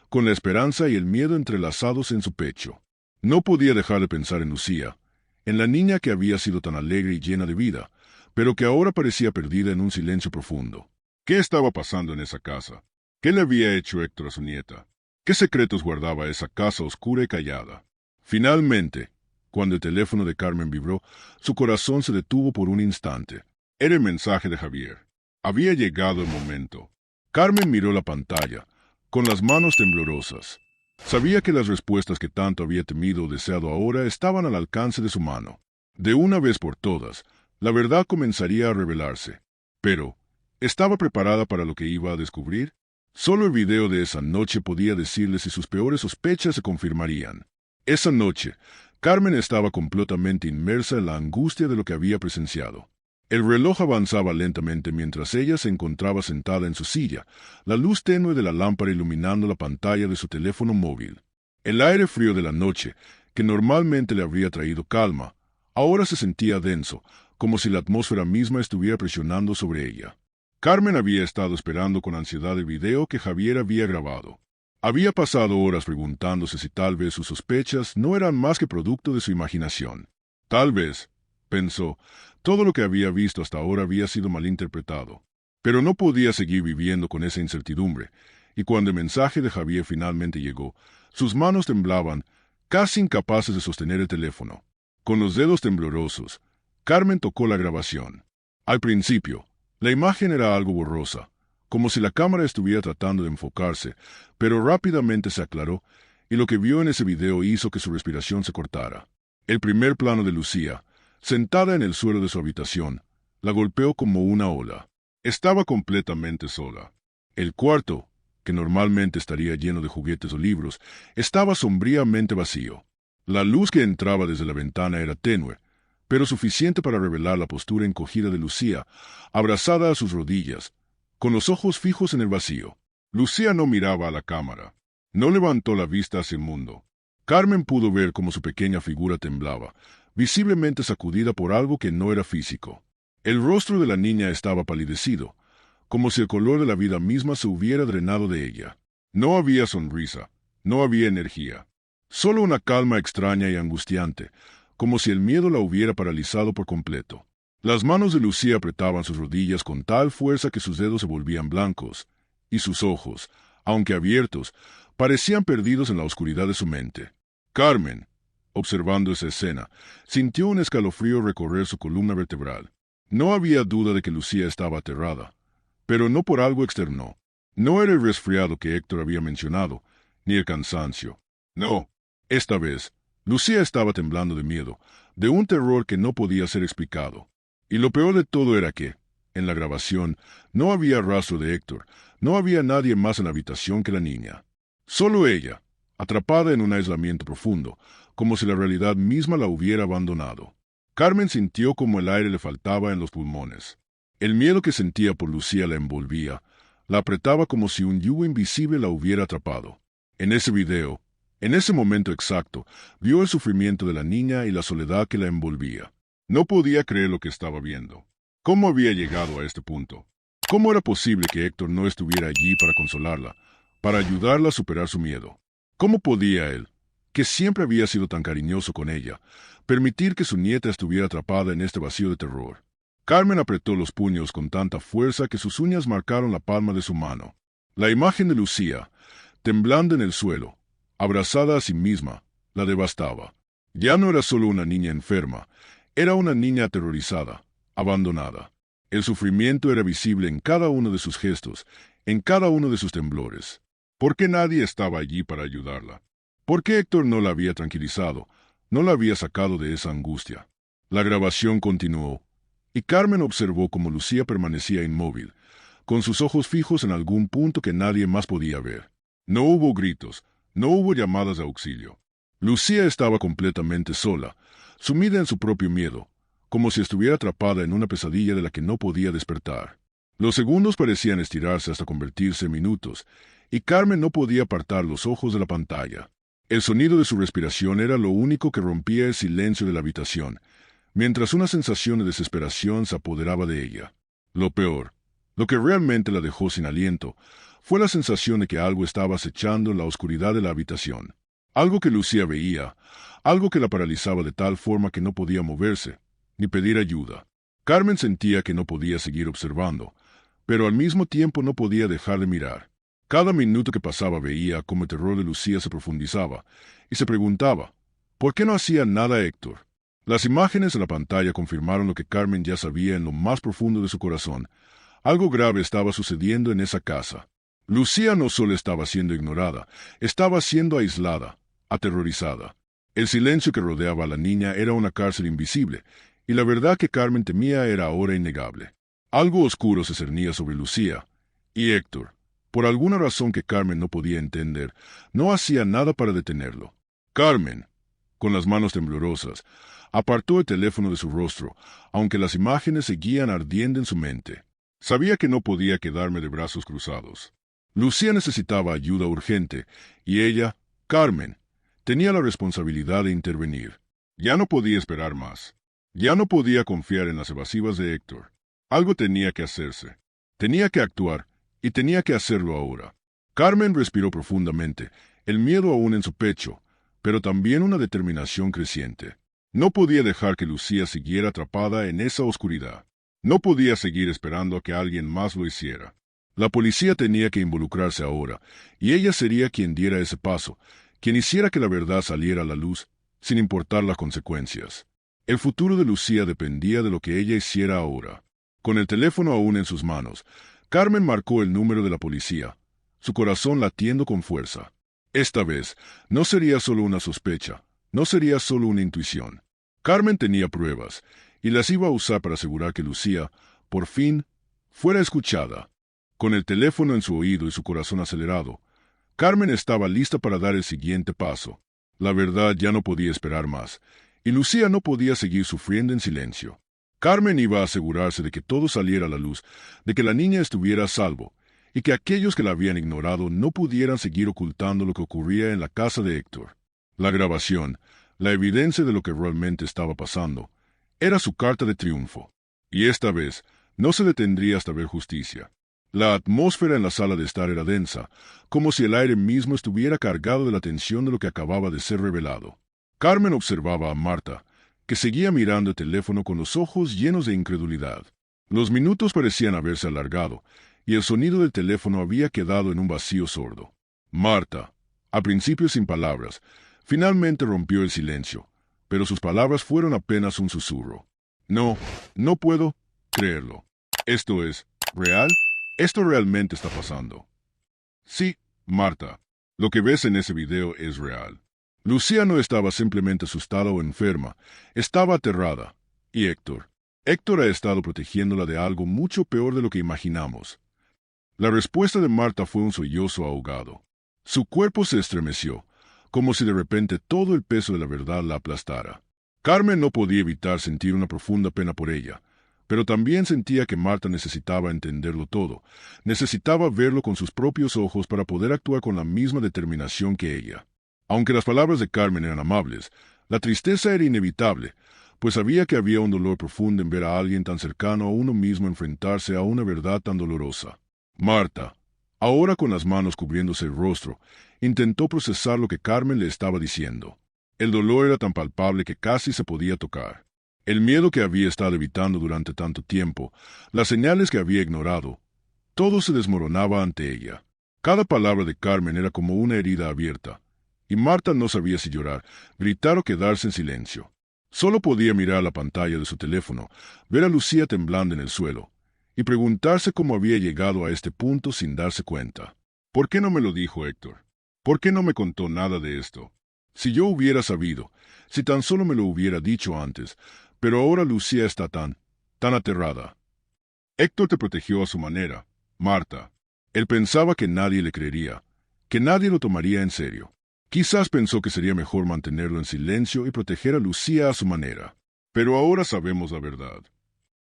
con la esperanza y el miedo entrelazados en su pecho. No podía dejar de pensar en Lucía, en la niña que había sido tan alegre y llena de vida, pero que ahora parecía perdida en un silencio profundo. ¿Qué estaba pasando en esa casa? ¿Qué le había hecho Héctor a su nieta? ¿Qué secretos guardaba esa casa oscura y callada? Finalmente, Cuando el teléfono de Carmen vibró, su corazón se detuvo por un instante. Era el mensaje de Javier. Había llegado el momento. Carmen miró la pantalla, con las manos temblorosas. Sabía que las respuestas que tanto había temido o deseado ahora estaban al alcance de su mano. De una vez por todas, la verdad comenzaría a revelarse. Pero, ¿estaba preparada para lo que iba a descubrir? Solo el video de esa noche podía decirle si sus peores sospechas se confirmarían. Esa noche, Carmen estaba completamente inmersa en la angustia de lo que había presenciado. El reloj avanzaba lentamente mientras ella se encontraba sentada en su silla, la luz tenue de la lámpara iluminando la pantalla de su teléfono móvil. El aire frío de la noche, que normalmente le habría traído calma, ahora se sentía denso, como si la atmósfera misma estuviera presionando sobre ella. Carmen había estado esperando con ansiedad el video que Javier había grabado. Había pasado horas preguntándose si tal vez sus sospechas no eran más que producto de su imaginación. Tal vez, pensó, todo lo que había visto hasta ahora había sido malinterpretado. Pero no podía seguir viviendo con esa incertidumbre, y cuando el mensaje de Javier finalmente llegó, sus manos temblaban, casi incapaces de sostener el teléfono. Con los dedos temblorosos, Carmen tocó la grabación. Al principio, la imagen era algo borrosa, como si la cámara estuviera tratando de enfocarse, pero rápidamente se aclaró, y lo que vio en ese video hizo que su respiración se cortara. El primer plano de Lucía, sentada en el suelo de su habitación, la golpeó como una ola. Estaba completamente sola. El cuarto, que normalmente estaría lleno de juguetes o libros, estaba sombríamente vacío. La luz que entraba desde la ventana era tenue, pero suficiente para revelar la postura encogida de Lucía, abrazada a sus rodillas, con los ojos fijos en el vacío. Lucía no miraba a la cámara. No levantó la vista hacia el mundo. Carmen pudo ver cómo su pequeña figura temblaba, visiblemente sacudida por algo que no era físico. El rostro de la niña estaba palidecido, como si el color de la vida misma se hubiera drenado de ella. No había sonrisa, no había energía. Solo una calma extraña y angustiante, como si el miedo la hubiera paralizado por completo. Las manos de Lucía apretaban sus rodillas con tal fuerza que sus dedos se volvían blancos, y sus ojos, aunque abiertos, parecían perdidos en la oscuridad de su mente. Carmen, observando esa escena, sintió un escalofrío recorrer su columna vertebral. No había duda de que Lucía estaba aterrada, pero no por algo externo. No era el resfriado que Héctor había mencionado, ni el cansancio. No, esta vez, Lucía estaba temblando de miedo, de un terror que no podía ser explicado. Y lo peor de todo era que, en la grabación, no había rastro de Héctor, no había nadie más en la habitación que la niña. Solo ella, atrapada en un aislamiento profundo, como si la realidad misma la hubiera abandonado. Carmen sintió como el aire le faltaba en los pulmones. El miedo que sentía por Lucía la envolvía, la apretaba como si un yugo invisible la hubiera atrapado. En ese video, en ese momento exacto, vio el sufrimiento de la niña y la soledad que la envolvía. No podía creer lo que estaba viendo. ¿Cómo había llegado a este punto? ¿Cómo era posible que Héctor no estuviera allí para consolarla, para ayudarla a superar su miedo? ¿Cómo podía él, que siempre había sido tan cariñoso con ella, permitir que su nieta estuviera atrapada en este vacío de terror? Carmen apretó los puños con tanta fuerza que sus uñas marcaron la palma de su mano. La imagen de Lucía, temblando en el suelo, abrazada a sí misma, la devastaba. Ya no era solo una niña enferma, era una niña aterrorizada, abandonada. El sufrimiento era visible en cada uno de sus gestos, en cada uno de sus temblores. ¿Por qué nadie estaba allí para ayudarla? ¿Por qué Héctor no la había tranquilizado, no la había sacado de esa angustia? La grabación continuó, y Carmen observó cómo Lucía permanecía inmóvil, con sus ojos fijos en algún punto que nadie más podía ver. No hubo gritos, no hubo llamadas de auxilio. Lucía estaba completamente sola, sumida en su propio miedo, como si estuviera atrapada en una pesadilla de la que no podía despertar. Los segundos parecían estirarse hasta convertirse en minutos, y Carmen no podía apartar los ojos de la pantalla. El sonido de su respiración era lo único que rompía el silencio de la habitación, mientras una sensación de desesperación se apoderaba de ella. Lo peor, lo que realmente la dejó sin aliento, fue la sensación de que algo estaba acechando en la oscuridad de la habitación. Algo que Lucía veía, algo que la paralizaba de tal forma que no podía moverse, ni pedir ayuda. Carmen sentía que no podía seguir observando, pero al mismo tiempo no podía dejar de mirar. Cada minuto que pasaba veía cómo el terror de Lucía se profundizaba, y se preguntaba, ¿Por qué no hacía nada Héctor? Las imágenes de la pantalla confirmaron lo que Carmen ya sabía en lo más profundo de su corazón. Algo grave estaba sucediendo en esa casa. Lucía no solo estaba siendo ignorada, estaba siendo aislada, aterrorizada. El silencio que rodeaba a la niña era una cárcel invisible, y la verdad que Carmen temía era ahora innegable. Algo oscuro se cernía sobre Lucía, y Héctor, por alguna razón que Carmen no podía entender, no hacía nada para detenerlo. Carmen, con las manos temblorosas, apartó el teléfono de su rostro, aunque las imágenes seguían ardiendo en su mente. Sabía que no podía quedarme de brazos cruzados. Lucía necesitaba ayuda urgente, y ella, Carmen, tenía la responsabilidad de intervenir. Ya no podía esperar más. Ya no podía confiar en las evasivas de Héctor. Algo tenía que hacerse. Tenía que actuar, y tenía que hacerlo ahora. Carmen respiró profundamente, el miedo aún en su pecho, pero también una determinación creciente. No podía dejar que Lucía siguiera atrapada en esa oscuridad. No podía seguir esperando a que alguien más lo hiciera. La policía tenía que involucrarse ahora, y ella sería quien diera ese paso, quien hiciera que la verdad saliera a la luz, sin importar las consecuencias. El futuro de Lucía dependía de lo que ella hiciera ahora. Con el teléfono aún en sus manos, Carmen marcó el número de la policía, su corazón latiendo con fuerza. Esta vez, no sería solo una sospecha, no sería solo una intuición. Carmen tenía pruebas, y las iba a usar para asegurar que Lucía, por fin, fuera escuchada. Con el teléfono en su oído y su corazón acelerado, Carmen estaba lista para dar el siguiente paso. La verdad ya no podía esperar más, y Lucía no podía seguir sufriendo en silencio. Carmen iba a asegurarse de que todo saliera a la luz, de que la niña estuviera a salvo, y que aquellos que la habían ignorado no pudieran seguir ocultando lo que ocurría en la casa de Héctor. La grabación, la evidencia de lo que realmente estaba pasando, era su carta de triunfo. Y esta vez, no se detendría hasta ver justicia. La atmósfera en la sala de estar era densa, como si el aire mismo estuviera cargado de la tensión de lo que acababa de ser revelado. Carmen observaba a Marta, que seguía mirando el teléfono con los ojos llenos de incredulidad. Los minutos parecían haberse alargado, y el sonido del teléfono había quedado en un vacío sordo. Marta, al principio sin palabras, finalmente rompió el silencio, pero sus palabras fueron apenas un susurro. No, no puedo creerlo. ¿Esto es real? ¿Esto realmente está pasando? Sí, Marta, lo que ves en ese video es real. Lucía no estaba simplemente asustada o enferma, estaba aterrada. ¿Y Héctor? Héctor ha estado protegiéndola de algo mucho peor de lo que imaginamos. La respuesta de Marta fue un sollozo ahogado. Su cuerpo se estremeció, como si de repente todo el peso de la verdad la aplastara. Carmen no podía evitar sentir una profunda pena por ella, pero también sentía que Marta necesitaba entenderlo todo, necesitaba verlo con sus propios ojos para poder actuar con la misma determinación que ella. Aunque las palabras de Carmen eran amables, la tristeza era inevitable, pues sabía que había un dolor profundo en ver a alguien tan cercano a uno mismo enfrentarse a una verdad tan dolorosa. Marta, ahora con las manos cubriéndose el rostro, intentó procesar lo que Carmen le estaba diciendo. El dolor era tan palpable que casi se podía tocar. El miedo que había estado evitando durante tanto tiempo, las señales que había ignorado, todo se desmoronaba ante ella. Cada palabra de Carmen era como una herida abierta, y Marta no sabía si llorar, gritar o quedarse en silencio. Solo podía mirar la pantalla de su teléfono, ver a Lucía temblando en el suelo, y preguntarse cómo había llegado a este punto sin darse cuenta. ¿Por qué no me lo dijo Héctor? ¿Por qué no me contó nada de esto? Si yo hubiera sabido, si tan solo me lo hubiera dicho antes, pero ahora Lucía está tan aterrada. Héctor te protegió a su manera, Marta. Él pensaba que nadie le creería, que nadie lo tomaría en serio. Quizás pensó que sería mejor mantenerlo en silencio y proteger a Lucía a su manera. Pero ahora sabemos la verdad.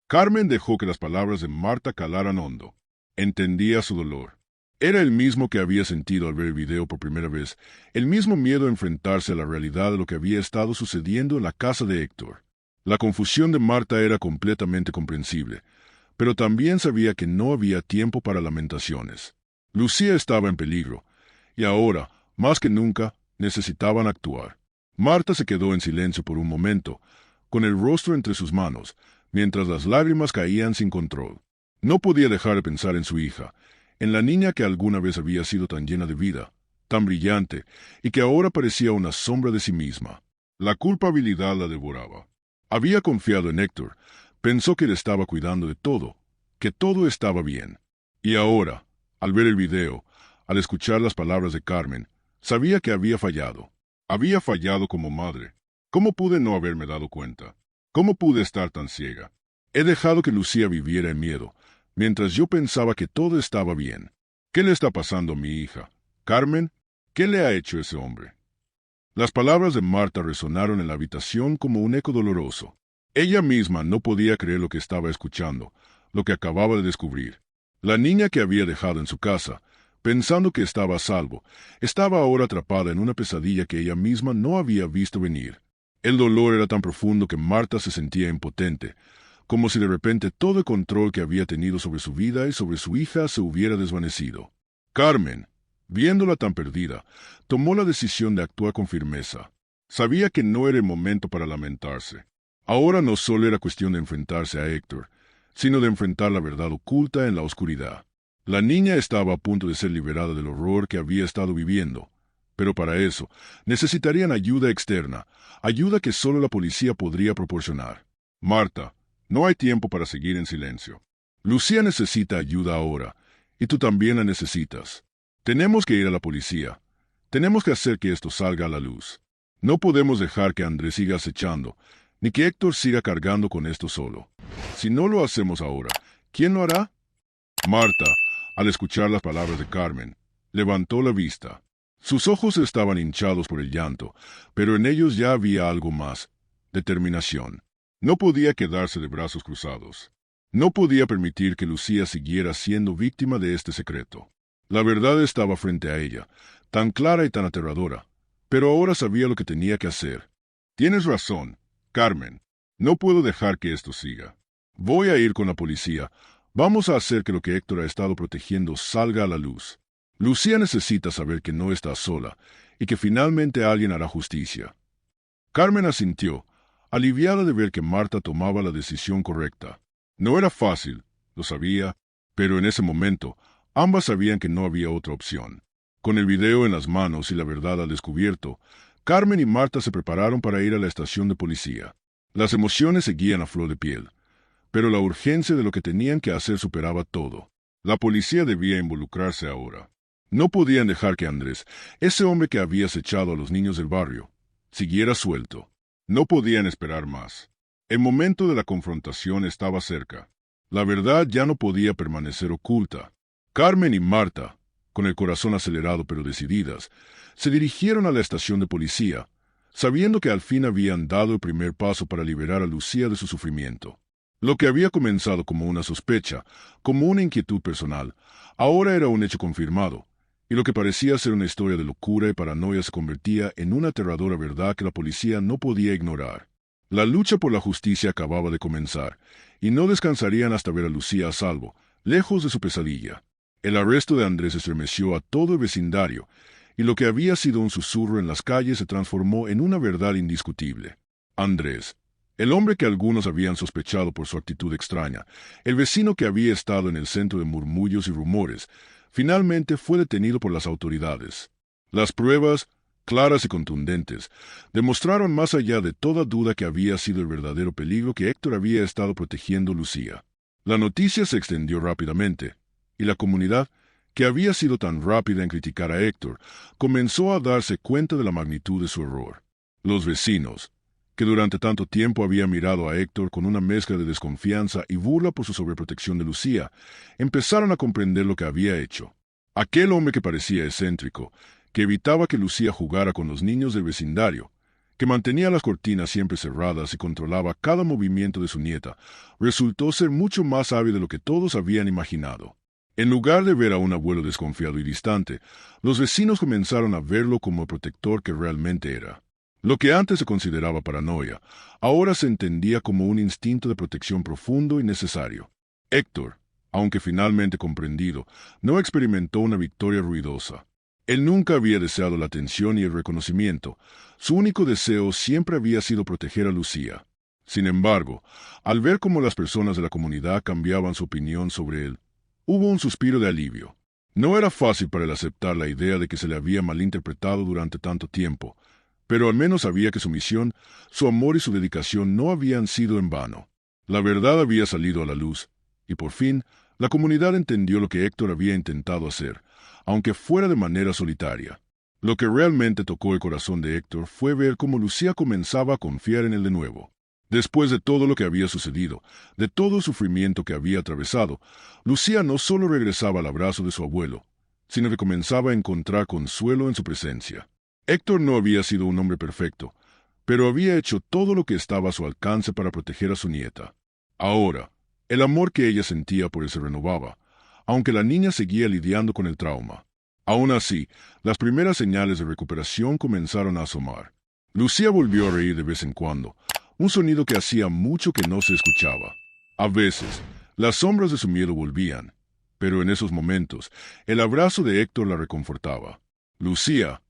Carmen dejó que las palabras de Marta calaran hondo. Entendía su dolor. Era el mismo que había sentido al ver el video por primera vez, el mismo miedo a enfrentarse a la realidad de lo que había estado sucediendo en la casa de Héctor. La confusión de Marta era completamente comprensible, pero también sabía que no había tiempo para lamentaciones. Lucía estaba en peligro, y ahora, más que nunca, necesitaban actuar. Marta se quedó en silencio por un momento, con el rostro entre sus manos, mientras las lágrimas caían sin control. No podía dejar de pensar en su hija, en la niña que alguna vez había sido tan llena de vida, tan brillante, y que ahora parecía una sombra de sí misma. La culpabilidad la devoraba. Había confiado en Héctor, pensó que le estaba cuidando de todo, que todo estaba bien. Y ahora, al ver el video, al escuchar las palabras de Carmen, sabía que había fallado. Había fallado como madre. ¿Cómo pude no haberme dado cuenta? ¿Cómo pude estar tan ciega? He dejado que Lucía viviera en miedo, mientras yo pensaba que todo estaba bien. ¿Qué le está pasando a mi hija? Carmen, ¿qué le ha hecho ese hombre? Las palabras de Marta resonaron en la habitación como un eco doloroso. Ella misma no podía creer lo que estaba escuchando, lo que acababa de descubrir. La niña que había dejado en su casa, pensando que estaba a salvo, estaba ahora atrapada en una pesadilla que ella misma no había visto venir. El dolor era tan profundo que Marta se sentía impotente, como si de repente todo el control que había tenido sobre su vida y sobre su hija se hubiera desvanecido. Carmen, viéndola tan perdida, tomó la decisión de actuar con firmeza. Sabía que no era el momento para lamentarse. Ahora no solo era cuestión de enfrentarse a Héctor, sino de enfrentar la verdad oculta en la oscuridad. La niña estaba a punto de ser liberada del horror que había estado viviendo, pero para eso necesitarían ayuda externa, ayuda que solo la policía podría proporcionar. Marta, no hay tiempo para seguir en silencio. Lucía necesita ayuda ahora, y tú también la necesitas. Tenemos que ir a la policía. Tenemos que hacer que esto salga a la luz. No podemos dejar que Andrés siga acechando, ni que Héctor siga cargando con esto solo. Si no lo hacemos ahora, ¿quién lo hará? Marta, al escuchar las palabras de Carmen, levantó la vista. Sus ojos estaban hinchados por el llanto, pero en ellos ya había algo más: determinación. No podía quedarse de brazos cruzados. No podía permitir que Lucía siguiera siendo víctima de este secreto. La verdad estaba frente a ella, tan clara y tan aterradora, pero ahora sabía lo que tenía que hacer. Tienes razón, Carmen. No puedo dejar que esto siga. Voy a ir con la policía. Vamos a hacer que lo que Héctor ha estado protegiendo salga a la luz. Lucía necesita saber que no está sola y que finalmente alguien hará justicia. Carmen asintió, aliviada de ver que Marta tomaba la decisión correcta. No era fácil, lo sabía, pero en ese momento ambas sabían que no había otra opción. Con el video en las manos y la verdad al descubierto, Carmen y Marta se prepararon para ir a la estación de policía. Las emociones seguían a flor de piel, pero la urgencia de lo que tenían que hacer superaba todo. La policía debía involucrarse ahora. No podían dejar que Andrés, ese hombre que había acechado a los niños del barrio, siguiera suelto. No podían esperar más. El momento de la confrontación estaba cerca. La verdad ya no podía permanecer oculta. Carmen y Marta, con el corazón acelerado pero decididas, se dirigieron a la estación de policía, sabiendo que al fin habían dado el primer paso para liberar a Lucía de su sufrimiento. Lo que había comenzado como una sospecha, como una inquietud personal, ahora era un hecho confirmado, y lo que parecía ser una historia de locura y paranoia se convertía en una aterradora verdad que la policía no podía ignorar. La lucha por la justicia acababa de comenzar, y no descansarían hasta ver a Lucía a salvo, lejos de su pesadilla. El arresto de Andrés estremeció a todo el vecindario, y lo que había sido un susurro en las calles se transformó en una verdad indiscutible. Andrés, el hombre que algunos habían sospechado por su actitud extraña, el vecino que había estado en el centro de murmullos y rumores, finalmente fue detenido por las autoridades. Las pruebas, claras y contundentes, demostraron más allá de toda duda que había sido el verdadero peligro que Héctor había estado protegiendo a Lucía. La noticia se extendió rápidamente, y la comunidad, que había sido tan rápida en criticar a Héctor, comenzó a darse cuenta de la magnitud de su error. Los vecinos, que durante tanto tiempo habían mirado a Héctor con una mezcla de desconfianza y burla por su sobreprotección de Lucía, empezaron a comprender lo que había hecho. Aquel hombre que parecía excéntrico, que evitaba que Lucía jugara con los niños del vecindario, que mantenía las cortinas siempre cerradas y controlaba cada movimiento de su nieta, resultó ser mucho más hábil de lo que todos habían imaginado. En lugar de ver a un abuelo desconfiado y distante, los vecinos comenzaron a verlo como el protector que realmente era. Lo que antes se consideraba paranoia, ahora se entendía como un instinto de protección profundo y necesario. Héctor, aunque finalmente comprendido, no experimentó una victoria ruidosa. Él nunca había deseado la atención y el reconocimiento. Su único deseo siempre había sido proteger a Lucía. Sin embargo, al ver cómo las personas de la comunidad cambiaban su opinión sobre él, hubo un suspiro de alivio. No era fácil para él aceptar la idea de que se le había malinterpretado durante tanto tiempo, Pero al menos sabía que su misión, su amor y su dedicación no habían sido en vano. La verdad había salido a la luz, y por fin, la comunidad entendió lo que Héctor había intentado hacer, aunque fuera de manera solitaria. Lo que realmente tocó el corazón de Héctor fue ver cómo Lucía comenzaba a confiar en él de nuevo. Después de todo lo que había sucedido, de todo el sufrimiento que había atravesado, Lucía no solo regresaba al abrazo de su abuelo, sino que comenzaba a encontrar consuelo en su presencia. Héctor no había sido un hombre perfecto, pero había hecho todo lo que estaba a su alcance para proteger a su nieta. Ahora, el amor que ella sentía por él se renovaba, aunque la niña seguía lidiando con el trauma. Aún así, las primeras señales de recuperación comenzaron a asomar. Lucía volvió a reír de vez en cuando, un sonido que hacía mucho que no se escuchaba. A veces, las sombras de su miedo volvían, pero en esos momentos, el abrazo de Héctor la reconfortaba. Lucía,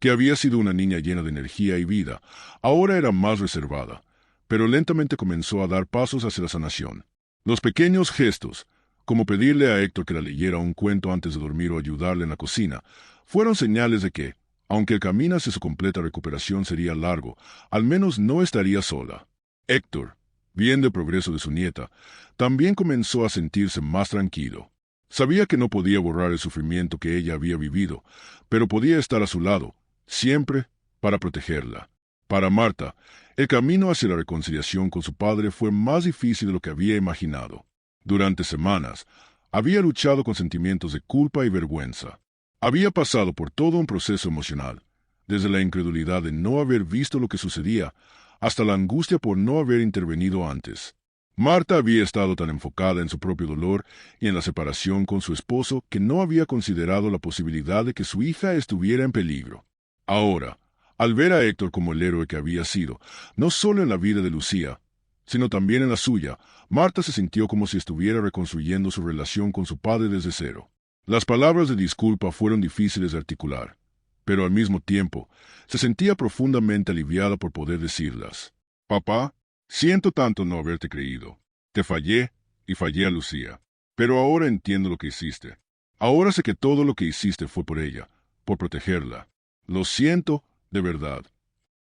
que había sido una niña llena de energía y vida, ahora era más reservada, pero lentamente comenzó a dar pasos hacia la sanación. Los pequeños gestos, como pedirle a Héctor que la leyera un cuento antes de dormir o ayudarle en la cocina, fueron señales de que, aunque el camino hacia su completa recuperación sería largo, al menos no estaría sola. Héctor, viendo el progreso de su nieta, también comenzó a sentirse más tranquilo. Sabía que no podía borrar el sufrimiento que ella había vivido, pero podía estar a su lado, siempre, para protegerla. Para Marta, el camino hacia la reconciliación con su padre fue más difícil de lo que había imaginado. Durante semanas, había luchado con sentimientos de culpa y vergüenza. Había pasado por todo un proceso emocional, desde la incredulidad de no haber visto lo que sucedía, hasta la angustia por no haber intervenido antes. Marta había estado tan enfocada en su propio dolor y en la separación con su esposo que no había considerado la posibilidad de que su hija estuviera en peligro. Ahora, al ver a Héctor como el héroe que había sido, no solo en la vida de Lucía, sino también en la suya, Marta se sintió como si estuviera reconstruyendo su relación con su padre desde cero. Las palabras de disculpa fueron difíciles de articular, pero al mismo tiempo se sentía profundamente aliviada por poder decirlas. Papá, siento tanto no haberte creído. Te fallé y fallé a Lucía. Pero ahora entiendo lo que hiciste. Ahora sé que todo lo que hiciste fue por ella, por protegerla. Lo siento, de verdad.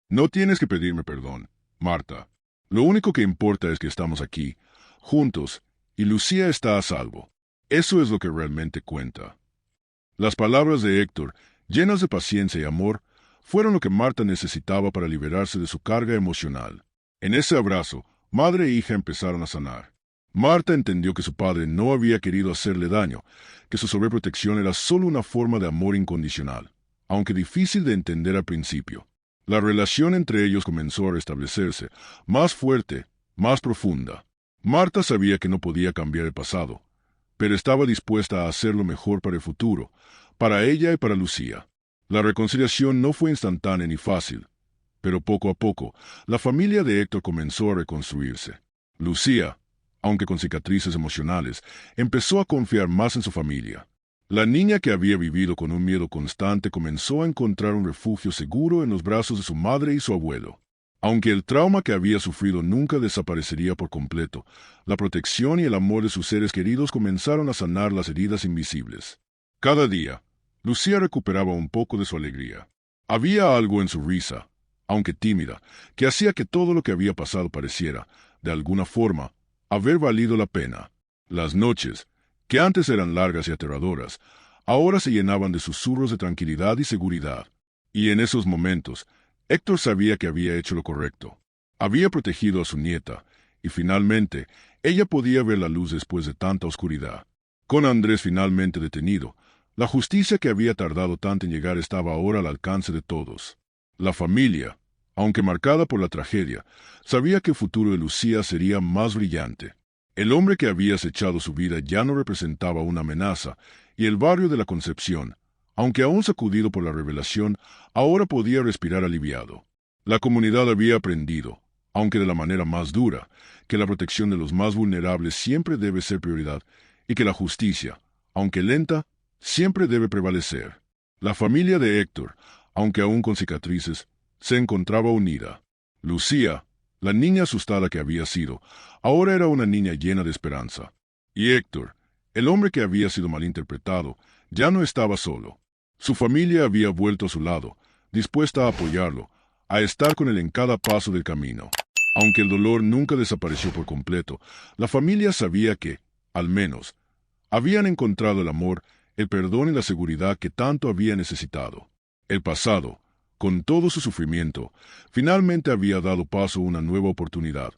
No tienes que pedirme perdón, Marta. Lo único que importa es que estamos aquí, juntos, y Lucía está a salvo. Eso es lo que realmente cuenta. Las palabras de Héctor, llenas de paciencia y amor, fueron lo que Marta necesitaba para liberarse de su carga emocional. En ese abrazo, madre e hija empezaron a sanar. Marta entendió que su padre no había querido hacerle daño, que su sobreprotección era solo una forma de amor incondicional, aunque difícil de entender al principio. La relación entre ellos comenzó a restablecerse, más fuerte, más profunda. Marta sabía que no podía cambiar el pasado, pero estaba dispuesta a hacerlo mejor para el futuro, para ella y para Lucía. La reconciliación no fue instantánea ni fácil, pero poco a poco, la familia de Héctor comenzó a reconstruirse. Lucía, aunque con cicatrices emocionales, empezó a confiar más en su familia. La niña que había vivido con un miedo constante comenzó a encontrar un refugio seguro en los brazos de su madre y su abuelo. Aunque el trauma que había sufrido nunca desaparecería por completo, la protección y el amor de sus seres queridos comenzaron a sanar las heridas invisibles. Cada día, Lucía recuperaba un poco de su alegría. Había algo en su risa, aunque tímida, que hacía que todo lo que había pasado pareciera, de alguna forma, haber valido la pena. Las noches, que antes eran largas y aterradoras, ahora se llenaban de susurros de tranquilidad y seguridad. Y en esos momentos, Héctor sabía que había hecho lo correcto. Había protegido a su nieta, y finalmente, ella podía ver la luz después de tanta oscuridad. Con Andrés finalmente detenido, la justicia que había tardado tanto en llegar estaba ahora al alcance de todos. La familia, aunque marcada por la tragedia, sabía que el futuro de Lucía sería más brillante. El hombre que había acechado su vida ya no representaba una amenaza, y el barrio de la Concepción, aunque aún sacudido por la revelación, ahora podía respirar aliviado. La comunidad había aprendido, aunque de la manera más dura, que la protección de los más vulnerables siempre debe ser prioridad, y que la justicia, aunque lenta, siempre debe prevalecer. La familia de Héctor, aunque aún con cicatrices, se encontraba unida. Lucía, la niña asustada que había sido, ahora era una niña llena de esperanza. Y Héctor, el hombre que había sido malinterpretado, ya no estaba solo. Su familia había vuelto a su lado, dispuesta a apoyarlo, a estar con él en cada paso del camino. Aunque el dolor nunca desapareció por completo, la familia sabía que, al menos, habían encontrado el amor, el perdón y la seguridad que tanto había necesitado. El pasado, con todo su sufrimiento, finalmente había dado paso a una nueva oportunidad.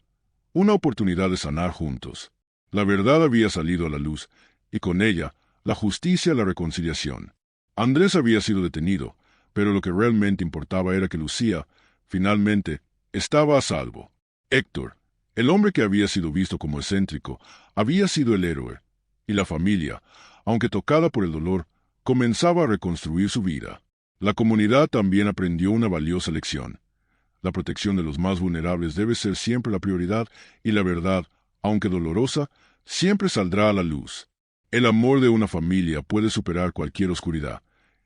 Una oportunidad de sanar juntos. La verdad había salido a la luz, y con ella, la justicia y la reconciliación. Andrés había sido detenido, pero lo que realmente importaba era que Lucía, finalmente, estaba a salvo. Héctor, el hombre que había sido visto como excéntrico, había sido el héroe, y la familia, aunque tocada por el dolor, comenzaba a reconstruir su vida. La comunidad también aprendió una valiosa lección. La protección de los más vulnerables debe ser siempre la prioridad, y la verdad, aunque dolorosa, siempre saldrá a la luz. El amor de una familia puede superar cualquier oscuridad,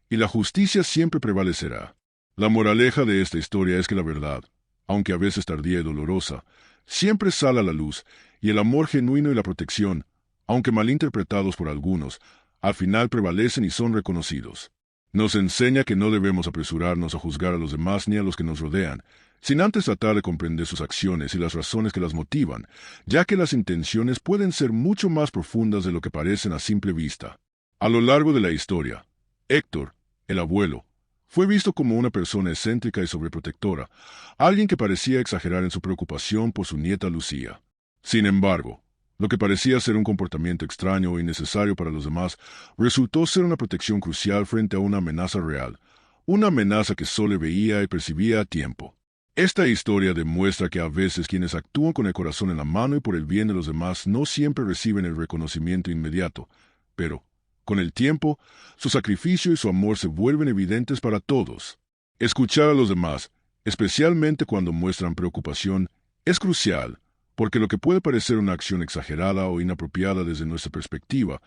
y la justicia siempre prevalecerá. La moraleja de esta historia es que la verdad, aunque a veces tardía y dolorosa, siempre sale a la luz, y el amor genuino y la protección, aunque malinterpretados por algunos, al final prevalecen y son reconocidos. Nos enseña que no debemos apresurarnos a juzgar a los demás ni a los que nos rodean, sin antes tratar de comprender sus acciones y las razones que las motivan, ya que las intenciones pueden ser mucho más profundas de lo que parecen a simple vista. A lo largo de la historia, Héctor, el abuelo, fue visto como una persona excéntrica y sobreprotectora, alguien que parecía exagerar en su preocupación por su nieta Lucía. Sin embargo, lo que parecía ser un comportamiento extraño o innecesario para los demás resultó ser una protección crucial frente a una amenaza real, una amenaza que solo veía y percibía a tiempo. Esta historia demuestra que a veces quienes actúan con el corazón en la mano y por el bien de los demás no siempre reciben el reconocimiento inmediato, pero, con el tiempo, su sacrificio y su amor se vuelven evidentes para todos. Escuchar a los demás, especialmente cuando muestran preocupación, es crucial, porque lo que puede parecer una acción exagerada o inapropiada desde nuestra perspectiva,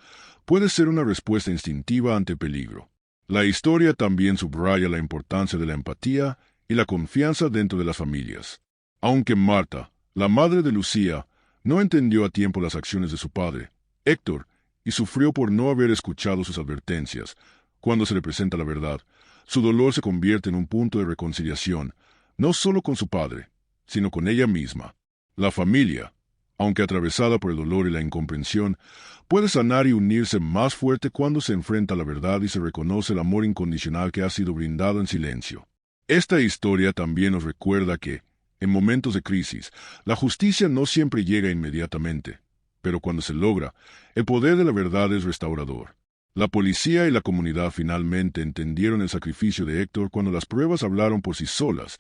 puede ser una respuesta instintiva ante peligro. La historia también subraya la importancia de la empatía y la confianza dentro de las familias. Aunque Marta, la madre de Lucía, no entendió a tiempo las acciones de su padre, Héctor, y sufrió por no haber escuchado sus advertencias, cuando se le presenta la verdad, su dolor se convierte en un punto de reconciliación, no solo con su padre, sino con ella misma. La familia, aunque atravesada por el dolor y la incomprensión, puede sanar y unirse más fuerte cuando se enfrenta a la verdad y se reconoce el amor incondicional que ha sido brindado en silencio. Esta historia también nos recuerda que, en momentos de crisis, la justicia no siempre llega inmediatamente, pero cuando se logra, el poder de la verdad es restaurador. La policía y la comunidad finalmente entendieron el sacrificio de Héctor cuando las pruebas hablaron por sí solas,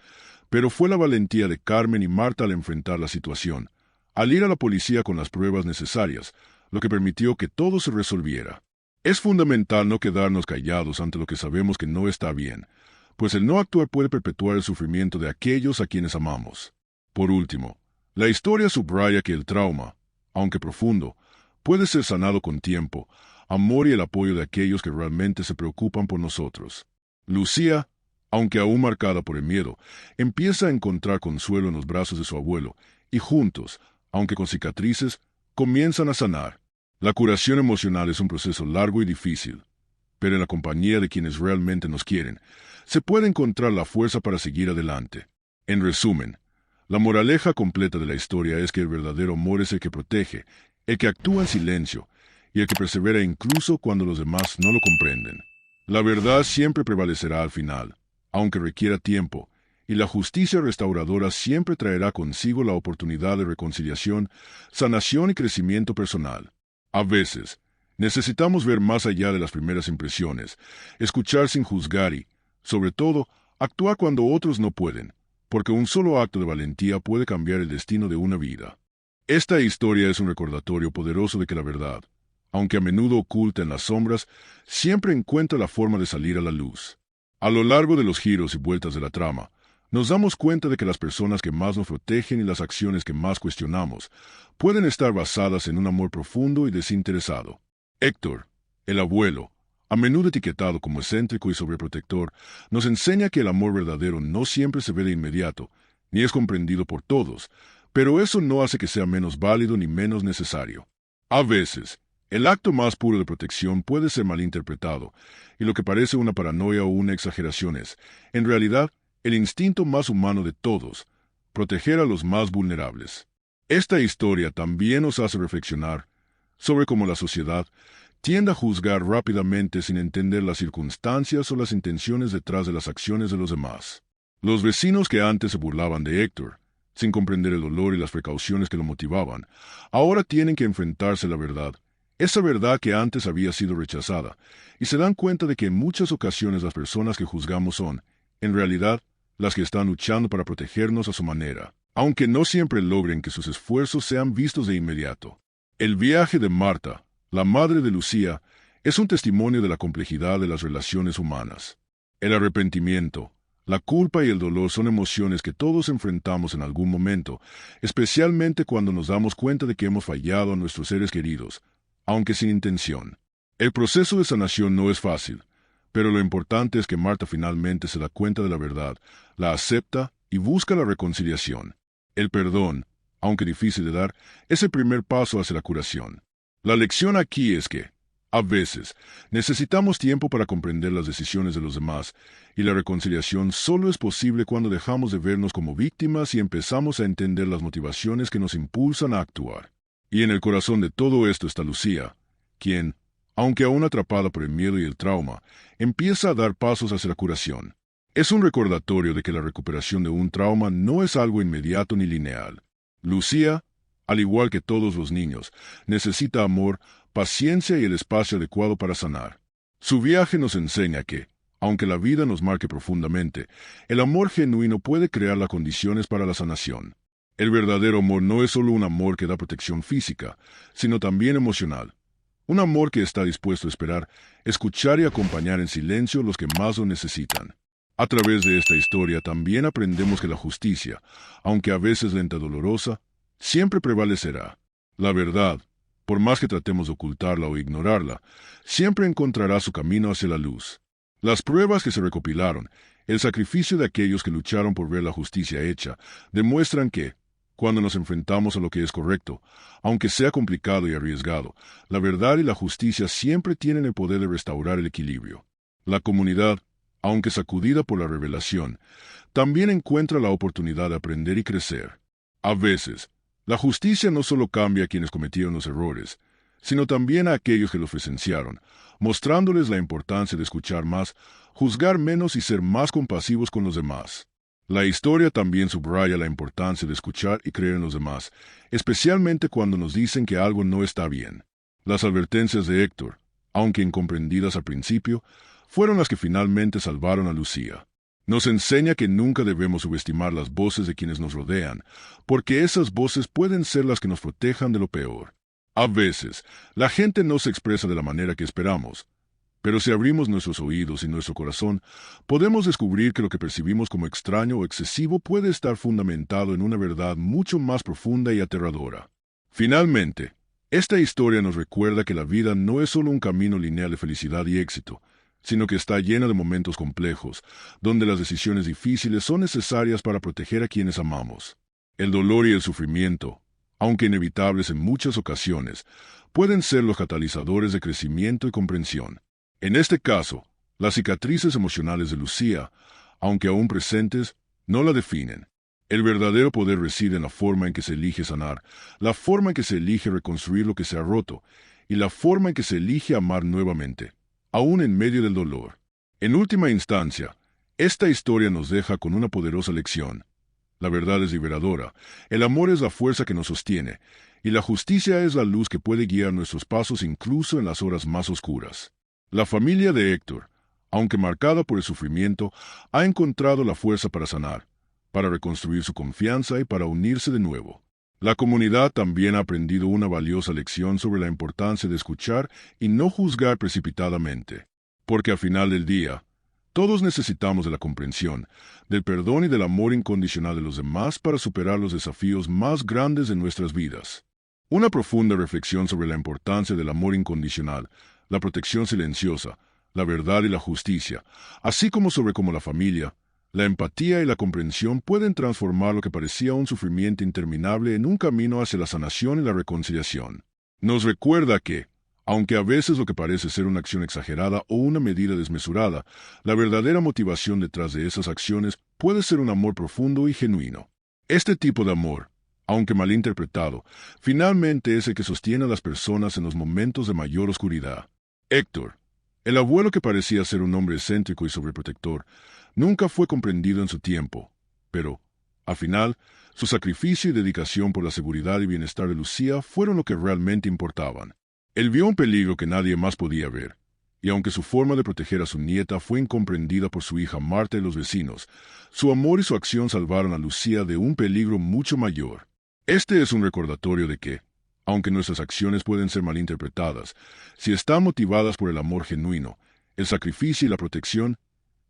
pero fue la valentía de Carmen y Marta al enfrentar la situación, al ir a la policía con las pruebas necesarias, lo que permitió que todo se resolviera. Es fundamental no quedarnos callados ante lo que sabemos que no está bien, pues el no actuar puede perpetuar el sufrimiento de aquellos a quienes amamos. Por último, la historia subraya que el trauma, aunque profundo, puede ser sanado con tiempo, amor y el apoyo de aquellos que realmente se preocupan por nosotros. Lucía, aunque aún marcada por el miedo, empieza a encontrar consuelo en los brazos de su abuelo, y juntos, aunque con cicatrices, comienzan a sanar. La curación emocional es un proceso largo y difícil, pero en la compañía de quienes realmente nos quieren, se puede encontrar la fuerza para seguir adelante. En resumen, la moraleja completa de la historia es que el verdadero amor es el que protege, el que actúa en silencio, y el que persevera incluso cuando los demás no lo comprenden. La verdad siempre prevalecerá al final, aunque requiera tiempo, y la justicia restauradora siempre traerá consigo la oportunidad de reconciliación, sanación y crecimiento personal. A veces, necesitamos ver más allá de las primeras impresiones, escuchar sin juzgar y, sobre todo, actuar cuando otros no pueden, porque un solo acto de valentía puede cambiar el destino de una vida. Esta historia es un recordatorio poderoso de que la verdad, aunque a menudo oculta en las sombras, siempre encuentra la forma de salir a la luz. A lo largo de los giros y vueltas de la trama, nos damos cuenta de que las personas que más nos protegen y las acciones que más cuestionamos pueden estar basadas en un amor profundo y desinteresado. Héctor, el abuelo, a menudo etiquetado como excéntrico y sobreprotector, nos enseña que el amor verdadero no siempre se ve de inmediato, ni es comprendido por todos, pero eso no hace que sea menos válido ni menos necesario. A veces, el acto más puro de protección puede ser malinterpretado, y lo que parece una paranoia o una exageración es, en realidad, el instinto más humano de todos, proteger a los más vulnerables. Esta historia también nos hace reflexionar sobre cómo la sociedad tiende a juzgar rápidamente sin entender las circunstancias o las intenciones detrás de las acciones de los demás. Los vecinos que antes se burlaban de Héctor, sin comprender el dolor y las precauciones que lo motivaban, ahora tienen que enfrentarse a la verdad, esa verdad que antes había sido rechazada, y se dan cuenta de que en muchas ocasiones las personas que juzgamos son, en realidad, las que están luchando para protegernos a su manera, aunque no siempre logren que sus esfuerzos sean vistos de inmediato. El viaje de Marta, la madre de Lucía, es un testimonio de la complejidad de las relaciones humanas. El arrepentimiento, la culpa y el dolor son emociones que todos enfrentamos en algún momento, especialmente cuando nos damos cuenta de que hemos fallado a nuestros seres queridos, aunque sin intención. El proceso de sanación no es fácil, pero lo importante es que Marta finalmente se da cuenta de la verdad, la acepta y busca la reconciliación. El perdón, aunque difícil de dar, es el primer paso hacia la curación. La lección aquí es que, a veces, necesitamos tiempo para comprender las decisiones de los demás, y la reconciliación solo es posible cuando dejamos de vernos como víctimas y empezamos a entender las motivaciones que nos impulsan a actuar. Y en el corazón de todo esto está Lucía, quien, aunque aún atrapada por el miedo y el trauma, empieza a dar pasos hacia la curación. Es un recordatorio de que la recuperación de un trauma no es algo inmediato ni lineal. Lucía, al igual que todos los niños, necesita amor, paciencia y el espacio adecuado para sanar. Su viaje nos enseña que, aunque la vida nos marque profundamente, el amor genuino puede crear las condiciones para la sanación. El verdadero amor no es solo un amor que da protección física, sino también emocional. Un amor que está dispuesto a esperar, escuchar y acompañar en silencio a los que más lo necesitan. A través de esta historia también aprendemos que la justicia, aunque a veces lenta y dolorosa, siempre prevalecerá. La verdad, por más que tratemos de ocultarla o ignorarla, siempre encontrará su camino hacia la luz. Las pruebas que se recopilaron, el sacrificio de aquellos que lucharon por ver la justicia hecha, demuestran que, cuando nos enfrentamos a lo que es correcto, aunque sea complicado y arriesgado, la verdad y la justicia siempre tienen el poder de restaurar el equilibrio. La comunidad, aunque sacudida por la revelación, también encuentra la oportunidad de aprender y crecer. A veces, la justicia no solo cambia a quienes cometieron los errores, sino también a aquellos que los presenciaron, mostrándoles la importancia de escuchar más, juzgar menos y ser más compasivos con los demás. La historia también subraya la importancia de escuchar y creer en los demás, especialmente cuando nos dicen que algo no está bien. Las advertencias de Héctor, aunque incomprendidas al principio, fueron las que finalmente salvaron a Lucía. Nos enseña que nunca debemos subestimar las voces de quienes nos rodean, porque esas voces pueden ser las que nos protejan de lo peor. A veces, la gente no se expresa de la manera que esperamos, pero si abrimos nuestros oídos y nuestro corazón, podemos descubrir que lo que percibimos como extraño o excesivo puede estar fundamentado en una verdad mucho más profunda y aterradora. Finalmente, esta historia nos recuerda que la vida no es solo un camino lineal de felicidad y éxito, sino que está llena de momentos complejos, donde las decisiones difíciles son necesarias para proteger a quienes amamos. El dolor y el sufrimiento, aunque inevitables en muchas ocasiones, pueden ser los catalizadores de crecimiento y comprensión. En este caso, las cicatrices emocionales de Lucía, aunque aún presentes, no la definen. El verdadero poder reside en la forma en que se elige sanar, la forma en que se elige reconstruir lo que se ha roto, y la forma en que se elige amar nuevamente, aún en medio del dolor. En última instancia, esta historia nos deja con una poderosa lección. La verdad es liberadora, el amor es la fuerza que nos sostiene, y la justicia es la luz que puede guiar nuestros pasos incluso en las horas más oscuras. La familia de Héctor, aunque marcada por el sufrimiento, ha encontrado la fuerza para sanar, para reconstruir su confianza y para unirse de nuevo. La comunidad también ha aprendido una valiosa lección sobre la importancia de escuchar y no juzgar precipitadamente, porque al final del día, todos necesitamos de la comprensión, del perdón y del amor incondicional de los demás para superar los desafíos más grandes de nuestras vidas. Una profunda reflexión sobre la importancia del amor incondicional, la protección silenciosa, la verdad y la justicia, así como sobre cómo la familia, la empatía y la comprensión pueden transformar lo que parecía un sufrimiento interminable en un camino hacia la sanación y la reconciliación. Nos recuerda que, Aunque a veces lo que parece ser una acción exagerada o una medida desmesurada, la verdadera motivación detrás de esas acciones puede ser un amor profundo y genuino. Este tipo de amor, aunque malinterpretado, finalmente es el que sostiene a las personas en los momentos de mayor oscuridad. Héctor, el abuelo que parecía ser un hombre excéntrico y sobreprotector, nunca fue comprendido en su tiempo, pero, al final, su sacrificio y dedicación por la seguridad y bienestar de Lucía fueron lo que realmente importaban. Él vio un peligro que nadie más podía ver, y aunque su forma de proteger a su nieta fue incomprendida por su hija Marta y los vecinos, su amor y su acción salvaron a Lucía de un peligro mucho mayor. Este es un recordatorio de que, aunque nuestras acciones pueden ser malinterpretadas, si están motivadas por el amor genuino, el sacrificio y la protección,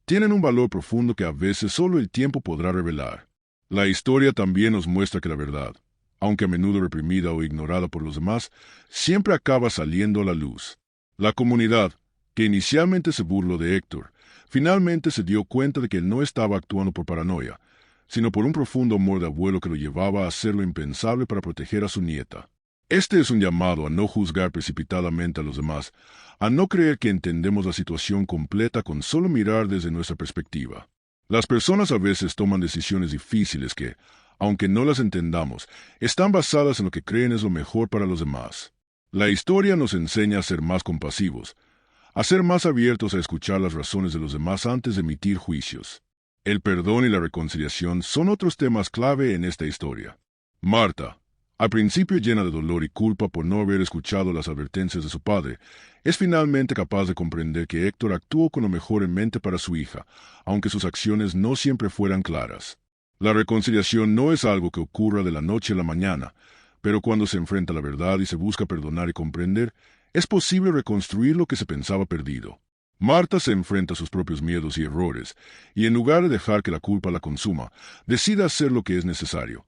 tienen un valor profundo que a veces solo el tiempo podrá revelar. La historia también nos muestra que la verdad, aunque a menudo reprimida o ignorada por los demás, siempre acaba saliendo a la luz. La comunidad, que inicialmente se burló de Héctor, finalmente se dio cuenta de que él no estaba actuando por paranoia, sino por un profundo amor de abuelo que lo llevaba a hacer lo impensable para proteger a su nieta. Este es un llamado a no juzgar precipitadamente a los demás, a no creer que entendemos la situación completa con solo mirar desde nuestra perspectiva. Las personas a veces toman decisiones difíciles que, aunque no las entendamos, están basadas en lo que creen es lo mejor para los demás. La historia nos enseña a ser más compasivos, a ser más abiertos a escuchar las razones de los demás antes de emitir juicios. El perdón y la reconciliación son otros temas clave en esta historia. Marta, al principio llena de dolor y culpa por no haber escuchado las advertencias de su padre, es finalmente capaz de comprender que Héctor actuó con lo mejor en mente para su hija, aunque sus acciones no siempre fueran claras. La reconciliación no es algo que ocurra de la noche a la mañana, pero cuando se enfrenta a la verdad y se busca perdonar y comprender, es posible reconstruir lo que se pensaba perdido. Marta se enfrenta a sus propios miedos y errores, y en lugar de dejar que la culpa la consuma, decide hacer lo que es necesario: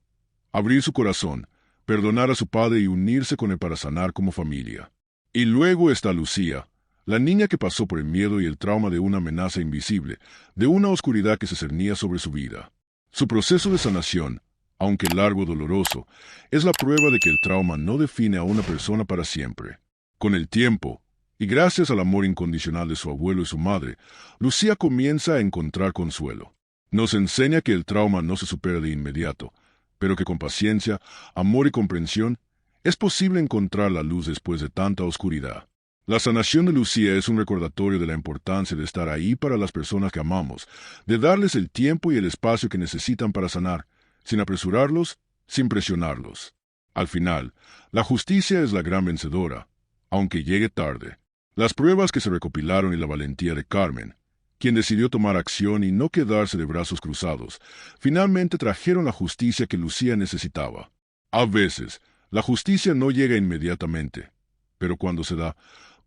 abrir su corazón, perdonar a su padre y unirse con él para sanar como familia. Y luego está Lucía, la niña que pasó por el miedo y el trauma de una amenaza invisible, de una oscuridad que se cernía sobre su vida. Su proceso de sanación, aunque largo y doloroso, es la prueba de que el trauma no define a una persona para siempre. Con el tiempo, y gracias al amor incondicional de su abuelo y su madre, Lucía comienza a encontrar consuelo. Nos enseña que el trauma no se supera de inmediato, pero que con paciencia, amor y comprensión, es posible encontrar la luz después de tanta oscuridad. La sanación de Lucía es un recordatorio de la importancia de estar ahí para las personas que amamos, de darles el tiempo y el espacio que necesitan para sanar, sin apresurarlos, sin presionarlos. Al final, la justicia es la gran vencedora, aunque llegue tarde. Las pruebas que se recopilaron y la valentía de Carmen, quien decidió tomar acción y no quedarse de brazos cruzados, finalmente trajeron la justicia que Lucía necesitaba. A veces, la justicia no llega inmediatamente, pero cuando se da,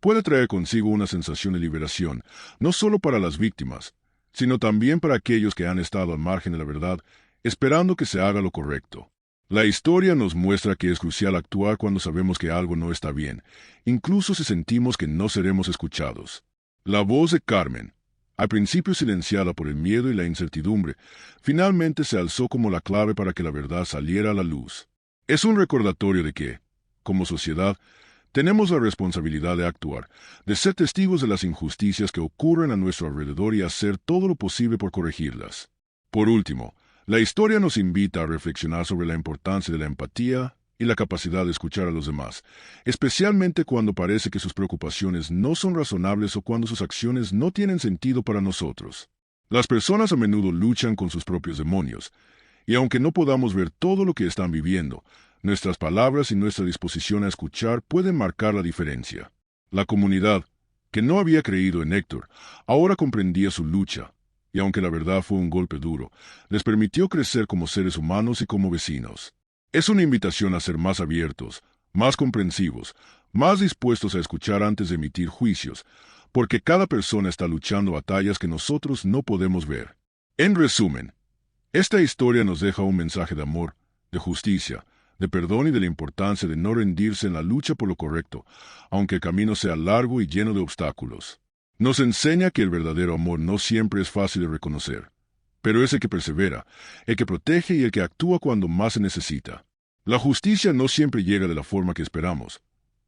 puede traer consigo una sensación de liberación, no solo para las víctimas, sino también para aquellos que han estado al margen de la verdad, esperando que se haga lo correcto. La historia nos muestra que es crucial actuar cuando sabemos que algo no está bien, incluso si sentimos que no seremos escuchados. La voz de Carmen, al principio silenciada por el miedo y la incertidumbre, finalmente se alzó como la clave para que la verdad saliera a la luz. Es un recordatorio de que, como sociedad, tenemos la responsabilidad de actuar, de ser testigos de las injusticias que ocurren a nuestro alrededor y hacer todo lo posible por corregirlas. Por último, la historia nos invita a reflexionar sobre la importancia de la empatía y la capacidad de escuchar a los demás, especialmente cuando parece que sus preocupaciones no son razonables o cuando sus acciones no tienen sentido para nosotros. Las personas a menudo luchan con sus propios demonios, y aunque no podamos ver todo lo que están viviendo, nuestras palabras y nuestra disposición a escuchar pueden marcar la diferencia. La comunidad, que no había creído en Héctor, ahora comprendía su lucha, y aunque la verdad fue un golpe duro, les permitió crecer como seres humanos y como vecinos. Es una invitación a ser más abiertos, más comprensivos, más dispuestos a escuchar antes de emitir juicios, porque cada persona está luchando batallas que nosotros no podemos ver. En resumen, esta historia nos deja un mensaje de amor, de justicia, de perdón y de la importancia de no rendirse en la lucha por lo correcto, aunque el camino sea largo y lleno de obstáculos. Nos enseña que el verdadero amor no siempre es fácil de reconocer, pero es el que persevera, el que protege y el que actúa cuando más se necesita. La justicia no siempre llega de la forma que esperamos,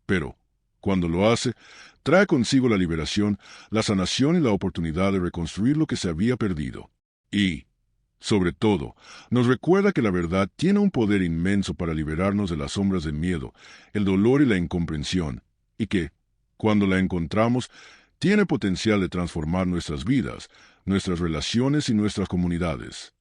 pero, Cuando lo hace, trae consigo la liberación, la sanación y la oportunidad de reconstruir lo que se había perdido. Y, sobre todo, nos recuerda que la verdad tiene un poder inmenso para liberarnos de las sombras del miedo, el dolor y la incomprensión, y que, cuando la encontramos, tiene potencial de transformar nuestras vidas, nuestras relaciones y nuestras comunidades.